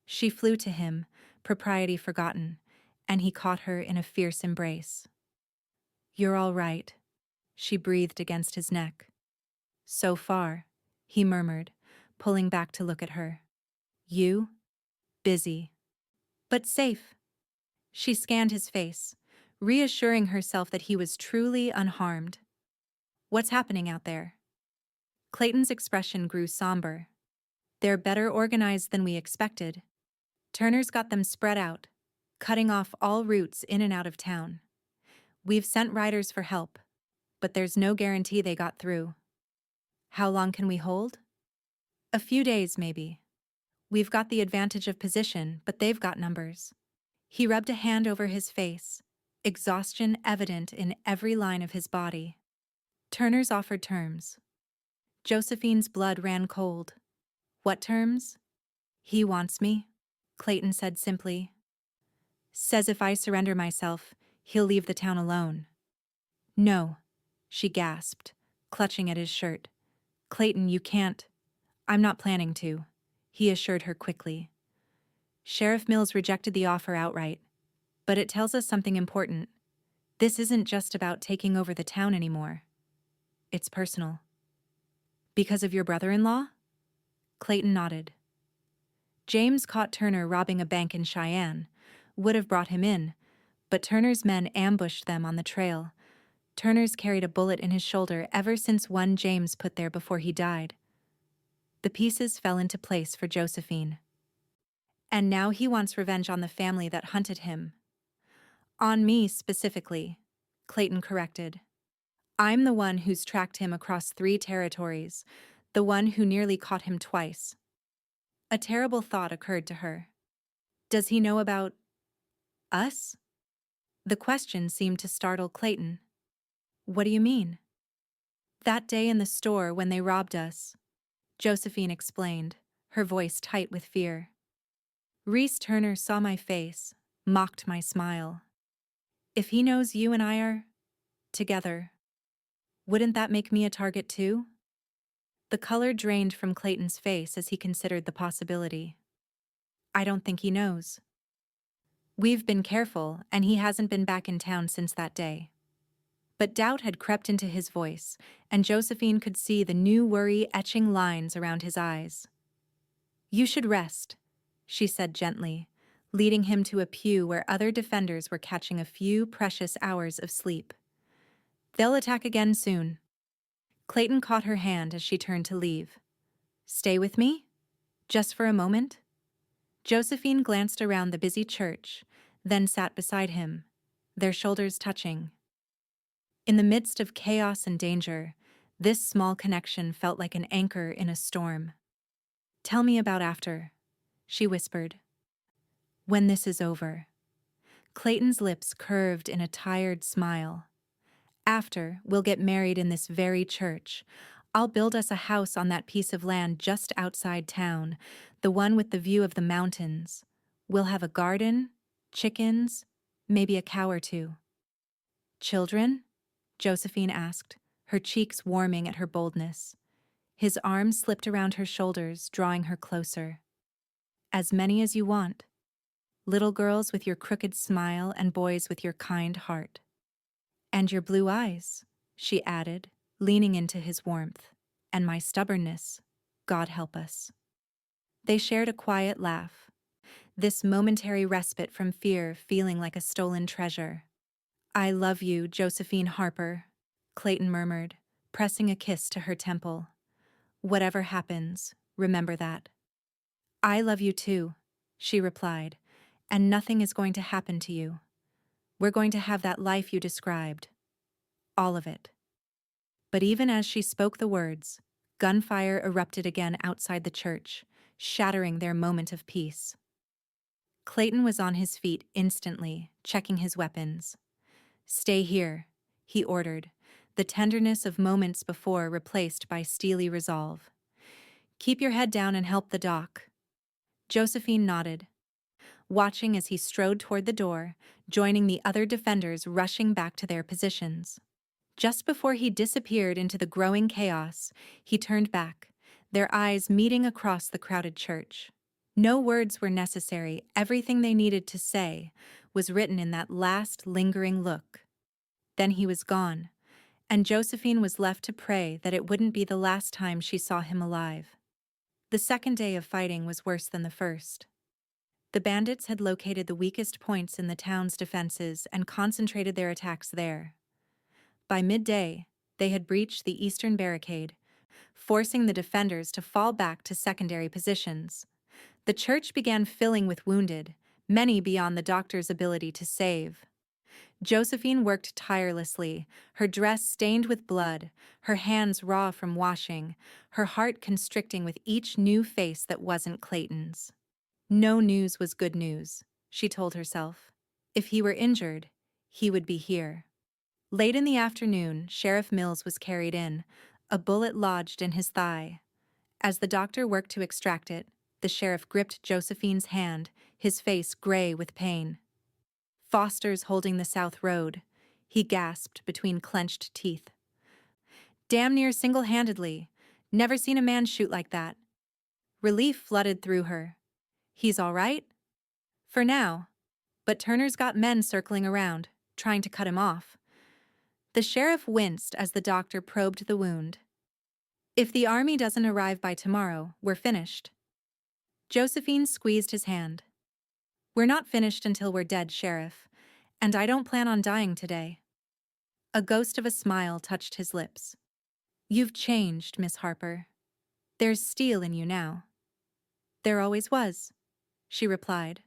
She flew to him, propriety forgotten, and he caught her in a fierce embrace. "You're all right," she breathed against his neck. "So far," he murmured, pulling back to look at her. "You? Busy. But safe." She scanned his face, reassuring herself that he was truly unharmed. "What's happening out there?" Clayton's expression grew somber. "They're better organized than we expected. Turner's got them spread out, cutting off all routes in and out of town. We've sent riders for help, but there's no guarantee they got through. How long can we hold? A few days, maybe. We've got the advantage of position, but they've got numbers." He rubbed a hand over his face, exhaustion evident in every line of his body. "Turner's offered terms." Josephine's blood ran cold. "What terms?" "He wants me," Clayton said simply. "Says if I surrender myself, he'll leave the town alone." "No," she gasped, clutching at his shirt. "Clayton, you can't." "I'm not planning to," he assured her quickly. "Sheriff Mills rejected the offer outright. But it tells us something important. This isn't just about taking over the town anymore. It's personal." "Because of your brother-in-law?" Clayton nodded. James caught Turner robbing a bank in Cheyenne, would have brought him in, but Turner's men ambushed them on the trail. Turner's carried a bullet in his shoulder ever since one James put there before he died. The pieces fell into place for Josephine. "And now he wants revenge on the family that hunted him." "On me specifically," Clayton corrected. "I'm the one who's tracked him across 3 territories, the one who nearly caught him twice." A terrible thought occurred to her. "Does he know about us?" The question seemed to startle Clayton. "What do you mean?" "That day in the store when they robbed us," Josephine explained, her voice tight with fear. "Reese Turner saw my face, mocked my smile. If he knows you and I are together, wouldn't that make me a target too?" The color drained from Clayton's face as he considered the possibility. "I don't think he knows. We've been careful, and he hasn't been back in town since that day." But doubt had crept into his voice, and Josephine could see the new worry etching lines around his eyes. "You should rest," she said gently, leading him to a pew where other defenders were catching a few precious hours of sleep. "They'll attack again soon." Clayton caught her hand as she turned to leave. "Stay with me? Just for a moment?" Josephine glanced around the busy church, then sat beside him, their shoulders touching. In the midst of chaos and danger, this small connection felt like an anchor in a storm. "Tell me about after," she whispered. "When this is over." Clayton's lips curved in a tired smile. "After, we'll get married in this very church. I'll build us a house on that piece of land just outside town, the one with the view of the mountains. We'll have a garden, chickens, maybe a cow or two. Children? Josephine asked, her cheeks warming at her boldness. His arms slipped around her shoulders, drawing her closer. As many as you want. Little girls with your crooked smile and boys with your kind heart. And your blue eyes, she added, leaning into his warmth. And my stubbornness. God help us. They shared a quiet laugh, this momentary respite from fear feeling like a stolen treasure. I love you, Josephine Harper, Clayton murmured, pressing a kiss to her temple. Whatever happens, remember that. I love you too, she replied, and nothing is going to happen to you. We're going to have that life you described. All of it. But even as she spoke the words, gunfire erupted again outside the church, shattering their moment of peace. Clayton was on his feet instantly, checking his weapons. Stay here, he ordered, the tenderness of moments before replaced by steely resolve. Keep your head down and help the doc. Josephine nodded, watching as he strode toward the door, joining the other defenders rushing back to their positions. Just before he disappeared into the growing chaos, he turned back, their eyes meeting across the crowded church. No words were necessary, everything they needed to say was written in that last lingering look. Then he was gone, and Josephine was left to pray that it wouldn't be the last time she saw him alive. The second day of fighting was worse than the first. The bandits had located the weakest points in the town's defenses and concentrated their attacks there. By midday, they had breached the eastern barricade, forcing the defenders to fall back to secondary positions. The church began filling with wounded, many beyond the doctor's ability to save. Josephine worked tirelessly, her dress stained with blood, her hands raw from washing, her heart constricting with each new face that wasn't Clayton's. No news was good news, she told herself. If he were injured, he would be here. Late in the afternoon, Sheriff Mills was carried in, a bullet lodged in his thigh. As the doctor worked to extract it, the sheriff gripped Josephine's hand, his face gray with pain. Foster's holding the South Road, he gasped between clenched teeth. Damn near single-handedly. Never seen a man shoot like that. Relief flooded through her. He's all right? For now. But Turner's got men circling around, trying to cut him off. The sheriff winced as the doctor probed the wound. If the army doesn't arrive by tomorrow, we're finished. Josephine squeezed his hand. We're not finished until we're dead, Sheriff, and I don't plan on dying today. A ghost of a smile touched his lips. You've changed, Miss Harper. There's steel in you now. There always was, she replied.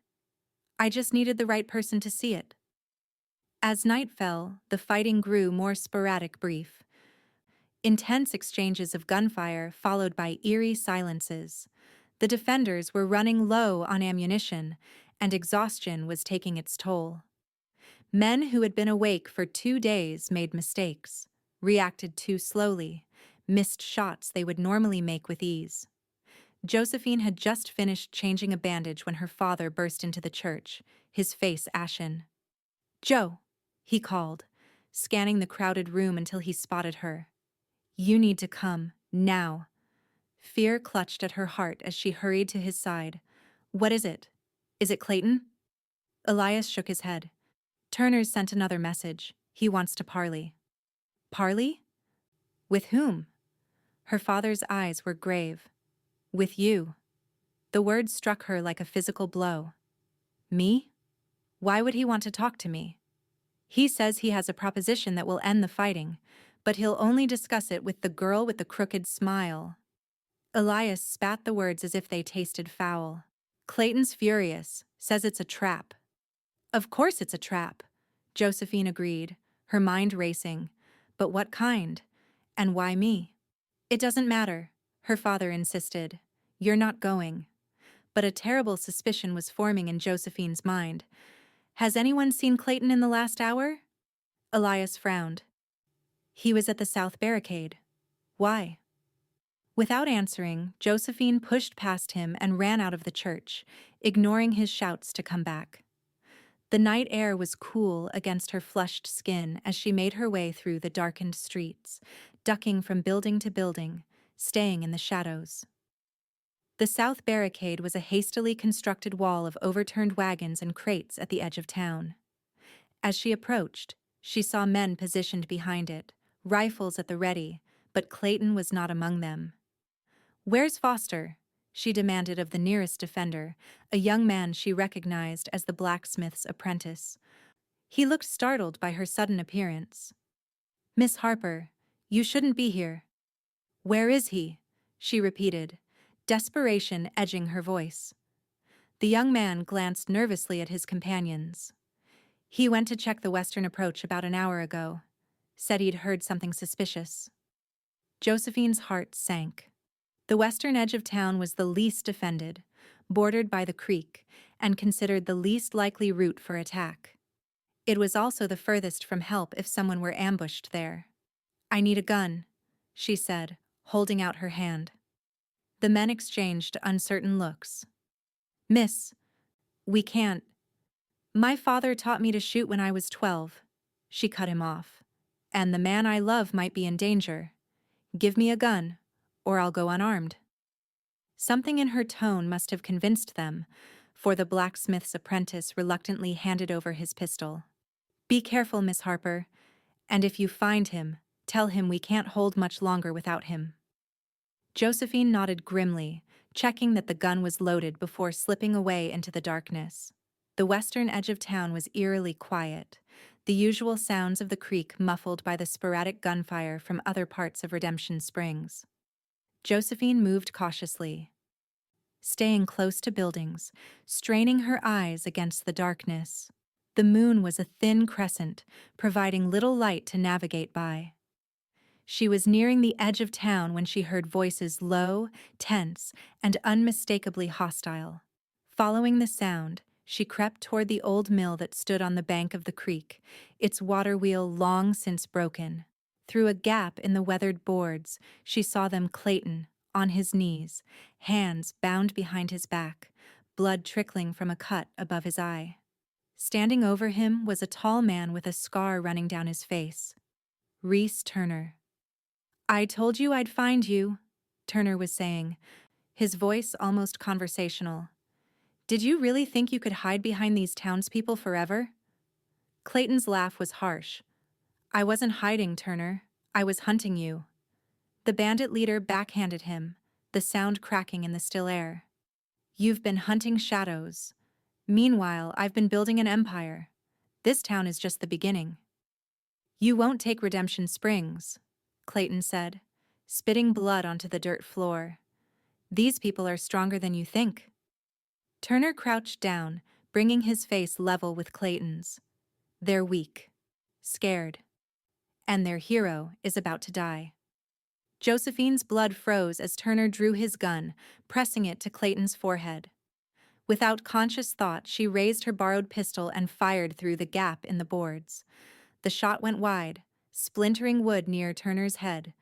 I just needed the right person to see it. As night fell, the fighting grew more sporadic, brief. Intense exchanges of gunfire followed by eerie silences. The defenders were running low on ammunition, and exhaustion was taking its toll. Men who had been awake for 2 days made mistakes, reacted too slowly, missed shots they would normally make with ease. Josephine had just finished changing a bandage when her father burst into the church, his face ashen. "Joe," he called, scanning the crowded room until he spotted her. "You need to come, now." Fear clutched at her heart as she hurried to his side. "What is it? Is it Clayton?" Elias shook his head. "Turner's sent another message. He wants to parley." "Parley? With whom?" Her father's eyes were grave. "With you." The word struck her like a physical blow. "Me? Why would he want to talk to me?" "He says he has a proposition that will end the fighting, but he'll only discuss it with the girl with the crooked smile." Elias spat the words as if they tasted foul. "Clayton's furious, says it's a trap." "Of course it's a trap," Josephine agreed, her mind racing. "But what kind? And why me?" "It doesn't matter," her father insisted. "You're not going." But a terrible suspicion was forming in Josephine's mind. "Has anyone seen Clayton in the last hour?" Elias frowned. "He was at the South Barricade. Why?" Without answering, Josephine pushed past him and ran out of the church, ignoring his shouts to come back. The night air was cool against her flushed skin as she made her way through the darkened streets, ducking from building to building, staying in the shadows. The south barricade was a hastily constructed wall of overturned wagons and crates at the edge of town. As she approached, she saw men positioned behind it, rifles at the ready, but Clayton was not among them. "Where's Foster?" she demanded of the nearest defender, a young man she recognized as the blacksmith's apprentice. He looked startled by her sudden appearance. "Miss Harper, you shouldn't be here." "Where is he?" she repeated, desperation edging her voice. The young man glanced nervously at his companions. "He went to check the western approach about an hour ago. Said he'd heard something suspicious." Josephine's heart sank. The western edge of town was the least defended, bordered by the creek, and considered the least likely route for attack. It was also the furthest from help if someone were ambushed there. "I need a gun," she said, holding out her hand. The men exchanged uncertain looks. "Miss, we can't. My father taught me to shoot when I was 12. She cut him off. "And the man I love might be in danger. Give me a gun, or I'll go unarmed." Something in her tone must have convinced them, for the blacksmith's apprentice reluctantly handed over his pistol. "Be careful, Miss Harper, and if you find him, tell him we can't hold much longer without him." Josephine nodded grimly, checking that the gun was loaded before slipping away into the darkness. The western edge of town was eerily quiet, the usual sounds of the creek muffled by the sporadic gunfire from other parts of Redemption Springs. Josephine moved cautiously, staying close to buildings, straining her eyes against the darkness. The moon was a thin crescent, providing little light to navigate by. She was nearing the edge of town when she heard voices low, tense, and unmistakably hostile. Following the sound, she crept toward the old mill that stood on the bank of the creek, its water wheel long since broken. Through a gap in the weathered boards, she saw them Clayton, on his knees, hands bound behind his back, blood trickling from a cut above his eye. Standing over him was a tall man with a scar running down his face. Reese Turner. "I told you I'd find you," Turner was saying, his voice almost conversational. "Did you really think you could hide behind these townspeople forever?" Clayton's laugh was harsh. "I wasn't hiding, Turner. I was hunting you." The bandit leader backhanded him, the sound cracking in the still air. "You've been hunting shadows. Meanwhile, I've been building an empire. This town is just the beginning." "You won't take Redemption Springs," Clayton said, spitting blood onto the dirt floor. "These people are stronger than you think." Turner crouched down, bringing his face level with Clayton's. "They're weak, scared, and their hero is about to die." Josephine's blood froze as Turner drew his gun, pressing it to Clayton's forehead. Without conscious thought, she raised her borrowed pistol and fired through the gap in the boards. The shot went wide, splintering wood near Turner's head,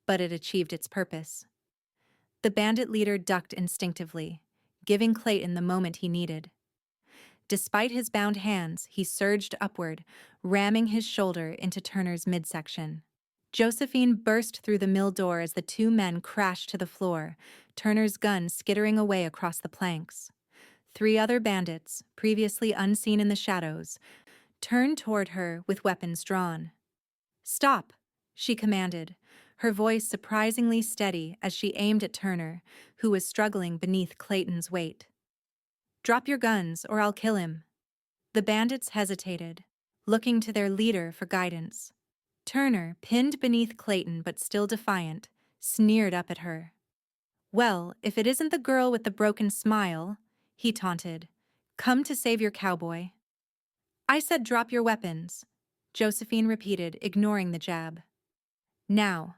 but it achieved its purpose. The bandit leader ducked instinctively, giving Clayton the moment he needed. Despite his bound hands, he surged upward, ramming his shoulder into Turner's midsection. Josephine burst through the mill door as the two men crashed to the floor, Turner's gun skittering away across the planks. 3 other bandits, previously unseen in the shadows, turned toward her with weapons drawn. "Stop," she commanded, her voice surprisingly steady as she aimed at Turner, who was struggling beneath Clayton's weight. "Drop your guns or I'll kill him." The bandits hesitated, looking to their leader for guidance. Turner, pinned beneath Clayton but still defiant, sneered up at her. "Well, if it isn't the girl with the broken smile," he taunted. "Come to save your cowboy." "I said drop your weapons," Josephine repeated, ignoring the jab. "Now."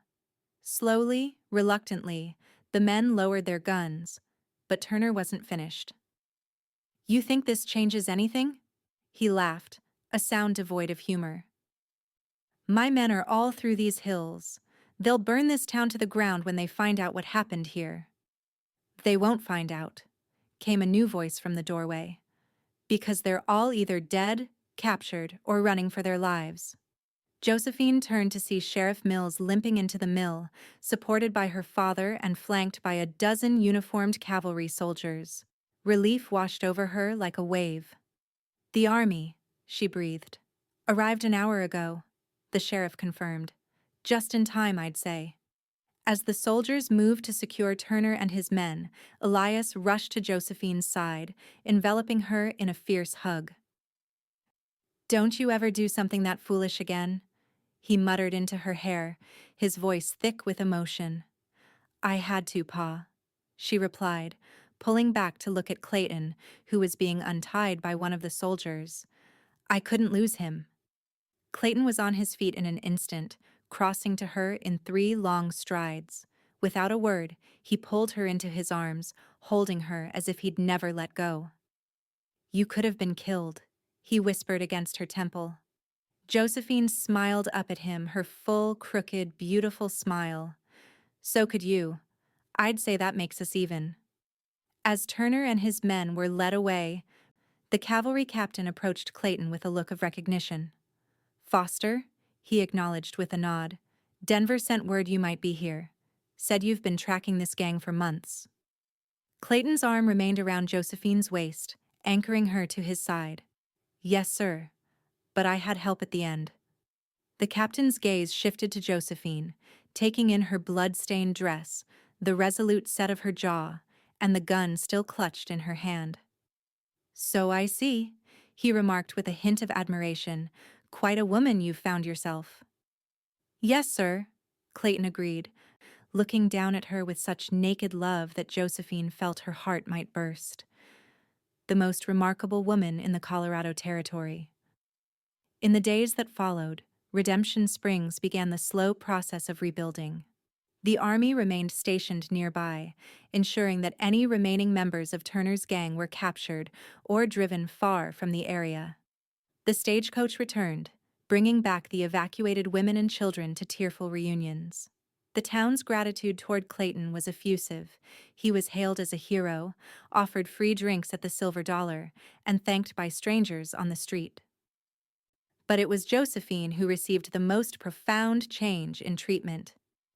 Slowly, reluctantly, the men lowered their guns, but Turner wasn't finished. "You think this changes anything?" He laughed, a sound devoid of humor. "My men are all through these hills. They'll burn this town to the ground when they find out what happened here. They won't find out, came a new voice from the doorway. Because they're all either dead, captured, or running for their lives. Josephine turned to see Sheriff Mills limping into the mill, supported by her father and flanked by a dozen uniformed cavalry soldiers. Relief washed over her like a wave. The army, she breathed. Arrived an hour ago, the sheriff confirmed. Just in time, I'd say. As the soldiers moved to secure Turner and his men, Elias rushed to Josephine's side, enveloping her in a fierce hug. "Don't you ever do something that foolish again?" he muttered into her hair, his voice thick with emotion. "I had to, Pa," she replied, pulling back to look at Clayton, who was being untied by one of the soldiers. "I couldn't lose him." Clayton was on his feet in an instant, crossing to her in 3 long strides. Without a word, he pulled her into his arms, holding her as if he'd never let go. "You could have been killed," he whispered against her temple. Josephine smiled up at him, her full, crooked, beautiful smile. "So could you. I'd say that makes us even." As Turner and his men were led away, the cavalry captain approached Clayton with a look of recognition. "Foster," he acknowledged with a nod. "Denver sent word you might be here. Said you've been tracking this gang for months." Clayton's arm remained around Josephine's waist, anchoring her to his side. "Yes, sir. But I had help at the end." The captain's gaze shifted to Josephine, taking in her blood-stained dress, the resolute set of her jaw, and the gun still clutched in her hand. "So I see," he remarked with a hint of admiration. "Quite a woman you've found yourself." "Yes, sir," Clayton agreed, looking down at her with such naked love that Josephine felt her heart might burst. The most remarkable woman in the Colorado Territory. In the days that followed, Redemption Springs began the slow process of rebuilding. The army remained stationed nearby, ensuring that any remaining members of Turner's gang were captured or driven far from the area. The stagecoach returned, bringing back the evacuated women and children to tearful reunions. The town's gratitude toward Clayton was effusive. He was hailed as a hero, offered free drinks at the Silver Dollar, and thanked by strangers on the street. But it was Josephine who received the most profound change in treatment.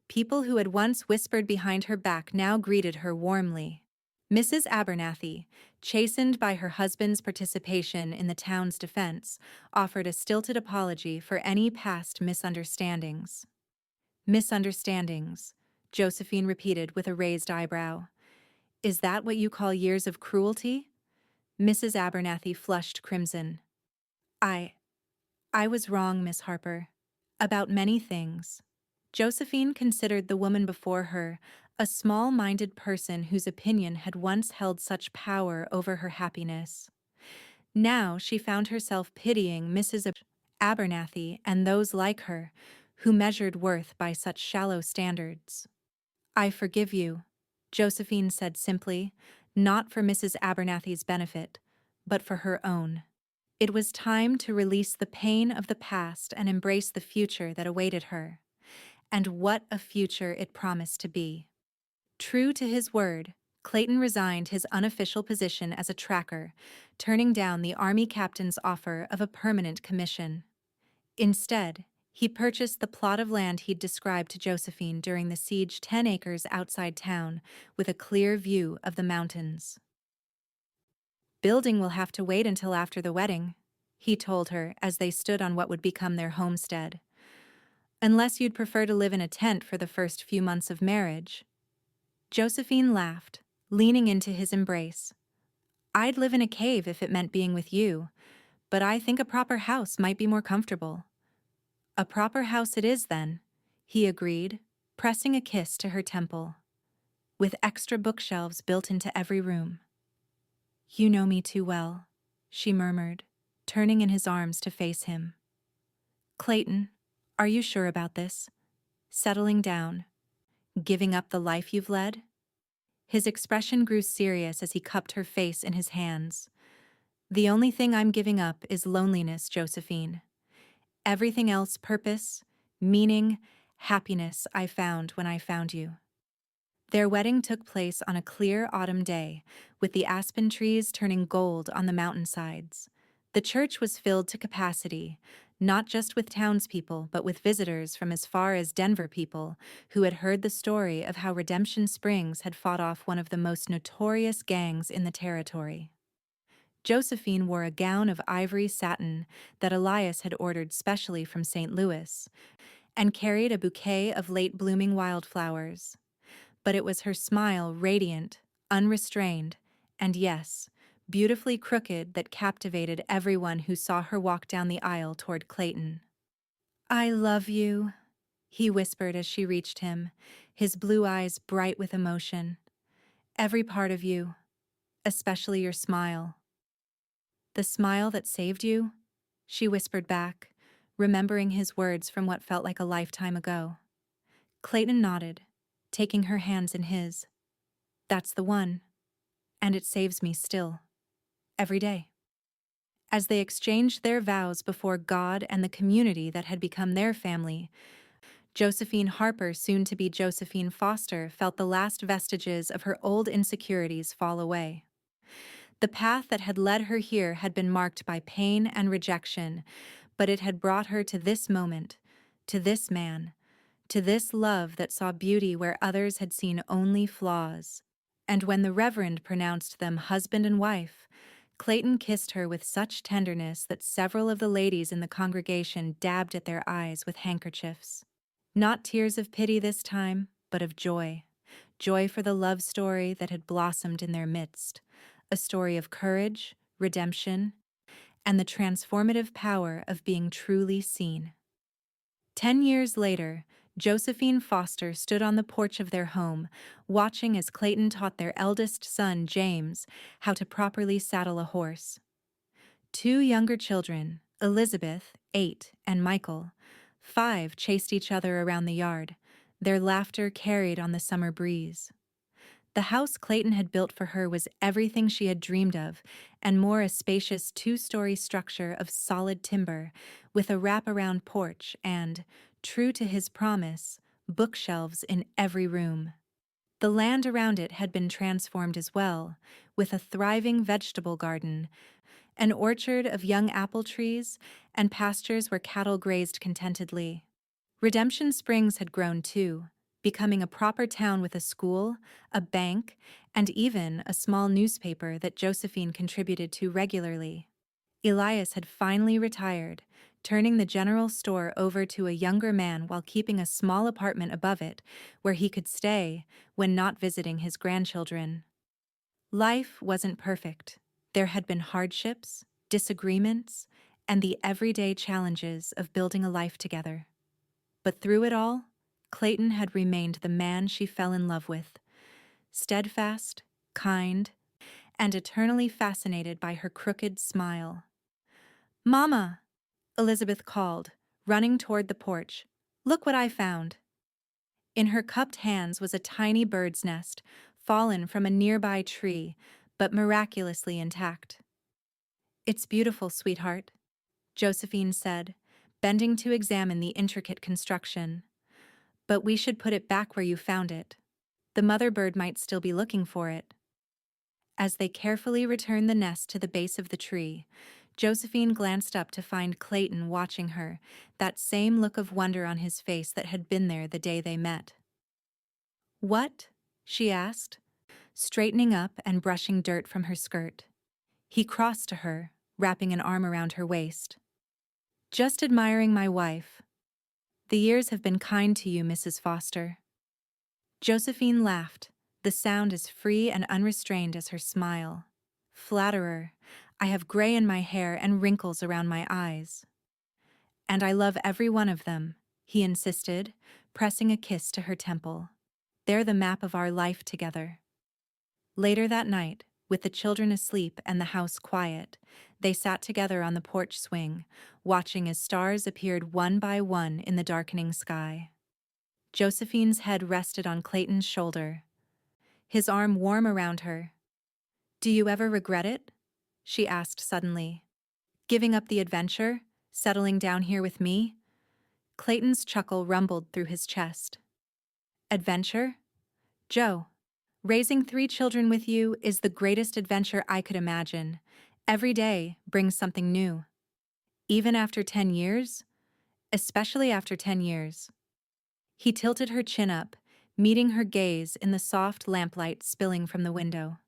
People who had once whispered behind her back now greeted her warmly. Mrs. Abernathy, chastened by her husband's participation in the town's defense, offered a stilted apology for any past misunderstandings. "Misunderstandings," Josephine repeated with a raised eyebrow. "Is that what you call years of cruelty?" Mrs. Abernathy flushed crimson. I was wrong, Miss Harper. About many things." Josephine considered the woman before her a small-minded person whose opinion had once held such power over her happiness. Now she found herself pitying Mrs. Abernathy and those like her, who measured worth by such shallow standards. "I forgive you," Josephine said simply, not for Mrs. Abernathy's benefit, but for her own. It was time to release the pain of the past and embrace the future that awaited her. And what a future it promised to be. True to his word, Clayton resigned his unofficial position as a tracker, turning down the Army captain's offer of a permanent commission. Instead, he purchased the plot of land he'd described to Josephine during the siege, 10 acres outside town, with a clear view of the mountains. "Building will have to wait until after the wedding," he told her as they stood on what would become their homestead. "Unless you'd prefer to live in a tent for the first few months of marriage." Josephine laughed, leaning into his embrace. "I'd live in a cave if it meant being with you, but I think a proper house might be more comfortable." "A proper house it is, then," he agreed, pressing a kiss to her temple. "With extra bookshelves built into every room." "You know me too well," she murmured, turning in his arms to face him. "Clayton, are you sure about this? Settling down? Giving up the life you've led?" His expression grew serious as he cupped her face in his hands. "The only thing I'm giving up is loneliness, Josephine. Everything else, purpose, meaning, Happiness I found when I found you. Their wedding took place on a clear autumn day, with the aspen trees turning gold on the mountainsides. The church was filled to capacity, not just with townspeople, but with visitors from as far as Denver people who had heard the story of how Redemption Springs had fought off one of the most notorious gangs in the territory. Josephine wore a gown of ivory satin that Elias had ordered specially from St. Louis, and carried a bouquet of late-blooming wildflowers. But it was her smile, radiant, unrestrained, and yes, beautifully crooked, that captivated everyone who saw her walk down the aisle toward Clayton. "I love you," he whispered as she reached him, his blue eyes bright with emotion. "Every part of you, especially your smile." "The smile that saved you?" she whispered back, remembering his words from what felt like a lifetime ago. Clayton nodded, taking her hands in his. "That's the one. And it saves me still. Every day." As they exchanged their vows before God and the community that had become their family, Josephine Harper, soon to be Josephine Foster, felt the last vestiges of her old insecurities fall away. The path that had led her here had been marked by pain and rejection, but it had brought her to this moment, to this man, to this love that saw beauty where others had seen only flaws. And when the Reverend pronounced them husband and wife, Clayton kissed her with such tenderness that several of the ladies in the congregation dabbed at their eyes with handkerchiefs. Not tears of pity this time, but of joy. Joy for the love story that had blossomed in their midst, a story of courage, redemption, and the transformative power of being truly seen. 10 years later, Josephine Foster stood on the porch of their home, watching as Clayton taught their eldest son, James, how to properly saddle a horse. Two younger children, Elizabeth, 8, and Michael, 5, chased each other around the yard, their laughter carried on the summer breeze. The house Clayton had built for her was everything she had dreamed of, and more, a spacious 2-story structure of solid timber, with a wraparound porch and, true to his promise, bookshelves in every room. The land around it had been transformed as well, with a thriving vegetable garden, an orchard of young apple trees, and pastures where cattle grazed contentedly. Redemption Springs had grown too, becoming a proper town with a school, a bank, and even a small newspaper that Josephine contributed to regularly. Elias had finally retired, turning the general store over to a younger man while keeping a small apartment above it where he could stay when not visiting his grandchildren. Life wasn't perfect. There had been hardships, disagreements, and the everyday challenges of building a life together. But through it all, Clayton had remained the man she fell in love with, steadfast, kind, and eternally fascinated by her crooked smile. "Mama!" Elizabeth called, running toward the porch. "Look what I found." In her cupped hands was a tiny bird's nest, fallen from a nearby tree, but miraculously intact. "It's beautiful, sweetheart," Josephine said, bending to examine the intricate construction. "But we should put it back where you found it. The mother bird might still be looking for it." As they carefully returned the nest to the base of the tree, Josephine glanced up to find Clayton watching her, that same look of wonder on his face that had been there the day they met. "What?" she asked, straightening up and brushing dirt from her skirt. He crossed to her, wrapping an arm around her waist. "Just admiring my wife. The years have been kind to you, Mrs. Foster." Josephine laughed, the sound as free and unrestrained as her smile. "Flatterer, I have gray in my hair and wrinkles around my eyes." "And I love every one of them," he insisted, pressing a kiss to her temple. "They're the map of our life together." Later that night, with the children asleep and the house quiet, they sat together on the porch swing, watching as stars appeared one by one in the darkening sky. Josephine's head rested on Clayton's shoulder, his arm warm around her. "Do you ever regret it?" she asked suddenly. "Giving up the adventure? Settling down here with me?" Clayton's chuckle rumbled through his chest. Adventure? Joe, raising 3 children with you is the greatest adventure I could imagine. Every day brings something new. Even after 10 years? Especially after 10 years. He tilted her chin up, meeting her gaze in the soft lamplight spilling from the window.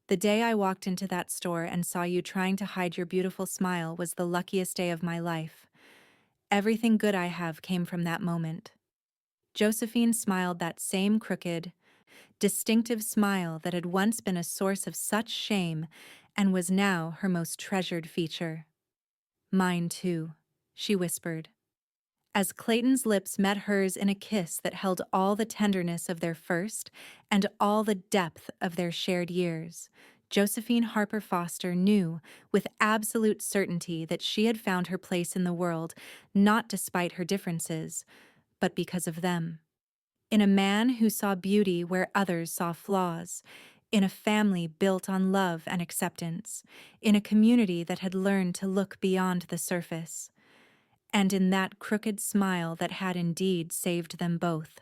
The day I walked into that store and saw you trying to hide your beautiful smile was the luckiest day of my life. Everything good I have came from that moment. Josephine smiled that same crooked, distinctive smile that had once been a source of such shame and was now her most treasured feature. Mine too, she whispered. As Clayton's lips met hers in a kiss that held all the tenderness of their first and all the depth of their shared years, Josephine Harper Foster knew with absolute certainty that she had found her place in the world, not despite her differences, but because of them. In a man who saw beauty where others saw flaws, in a family built on love and acceptance, in a community that had learned to look beyond the surface, and in that crooked smile that had indeed saved them both.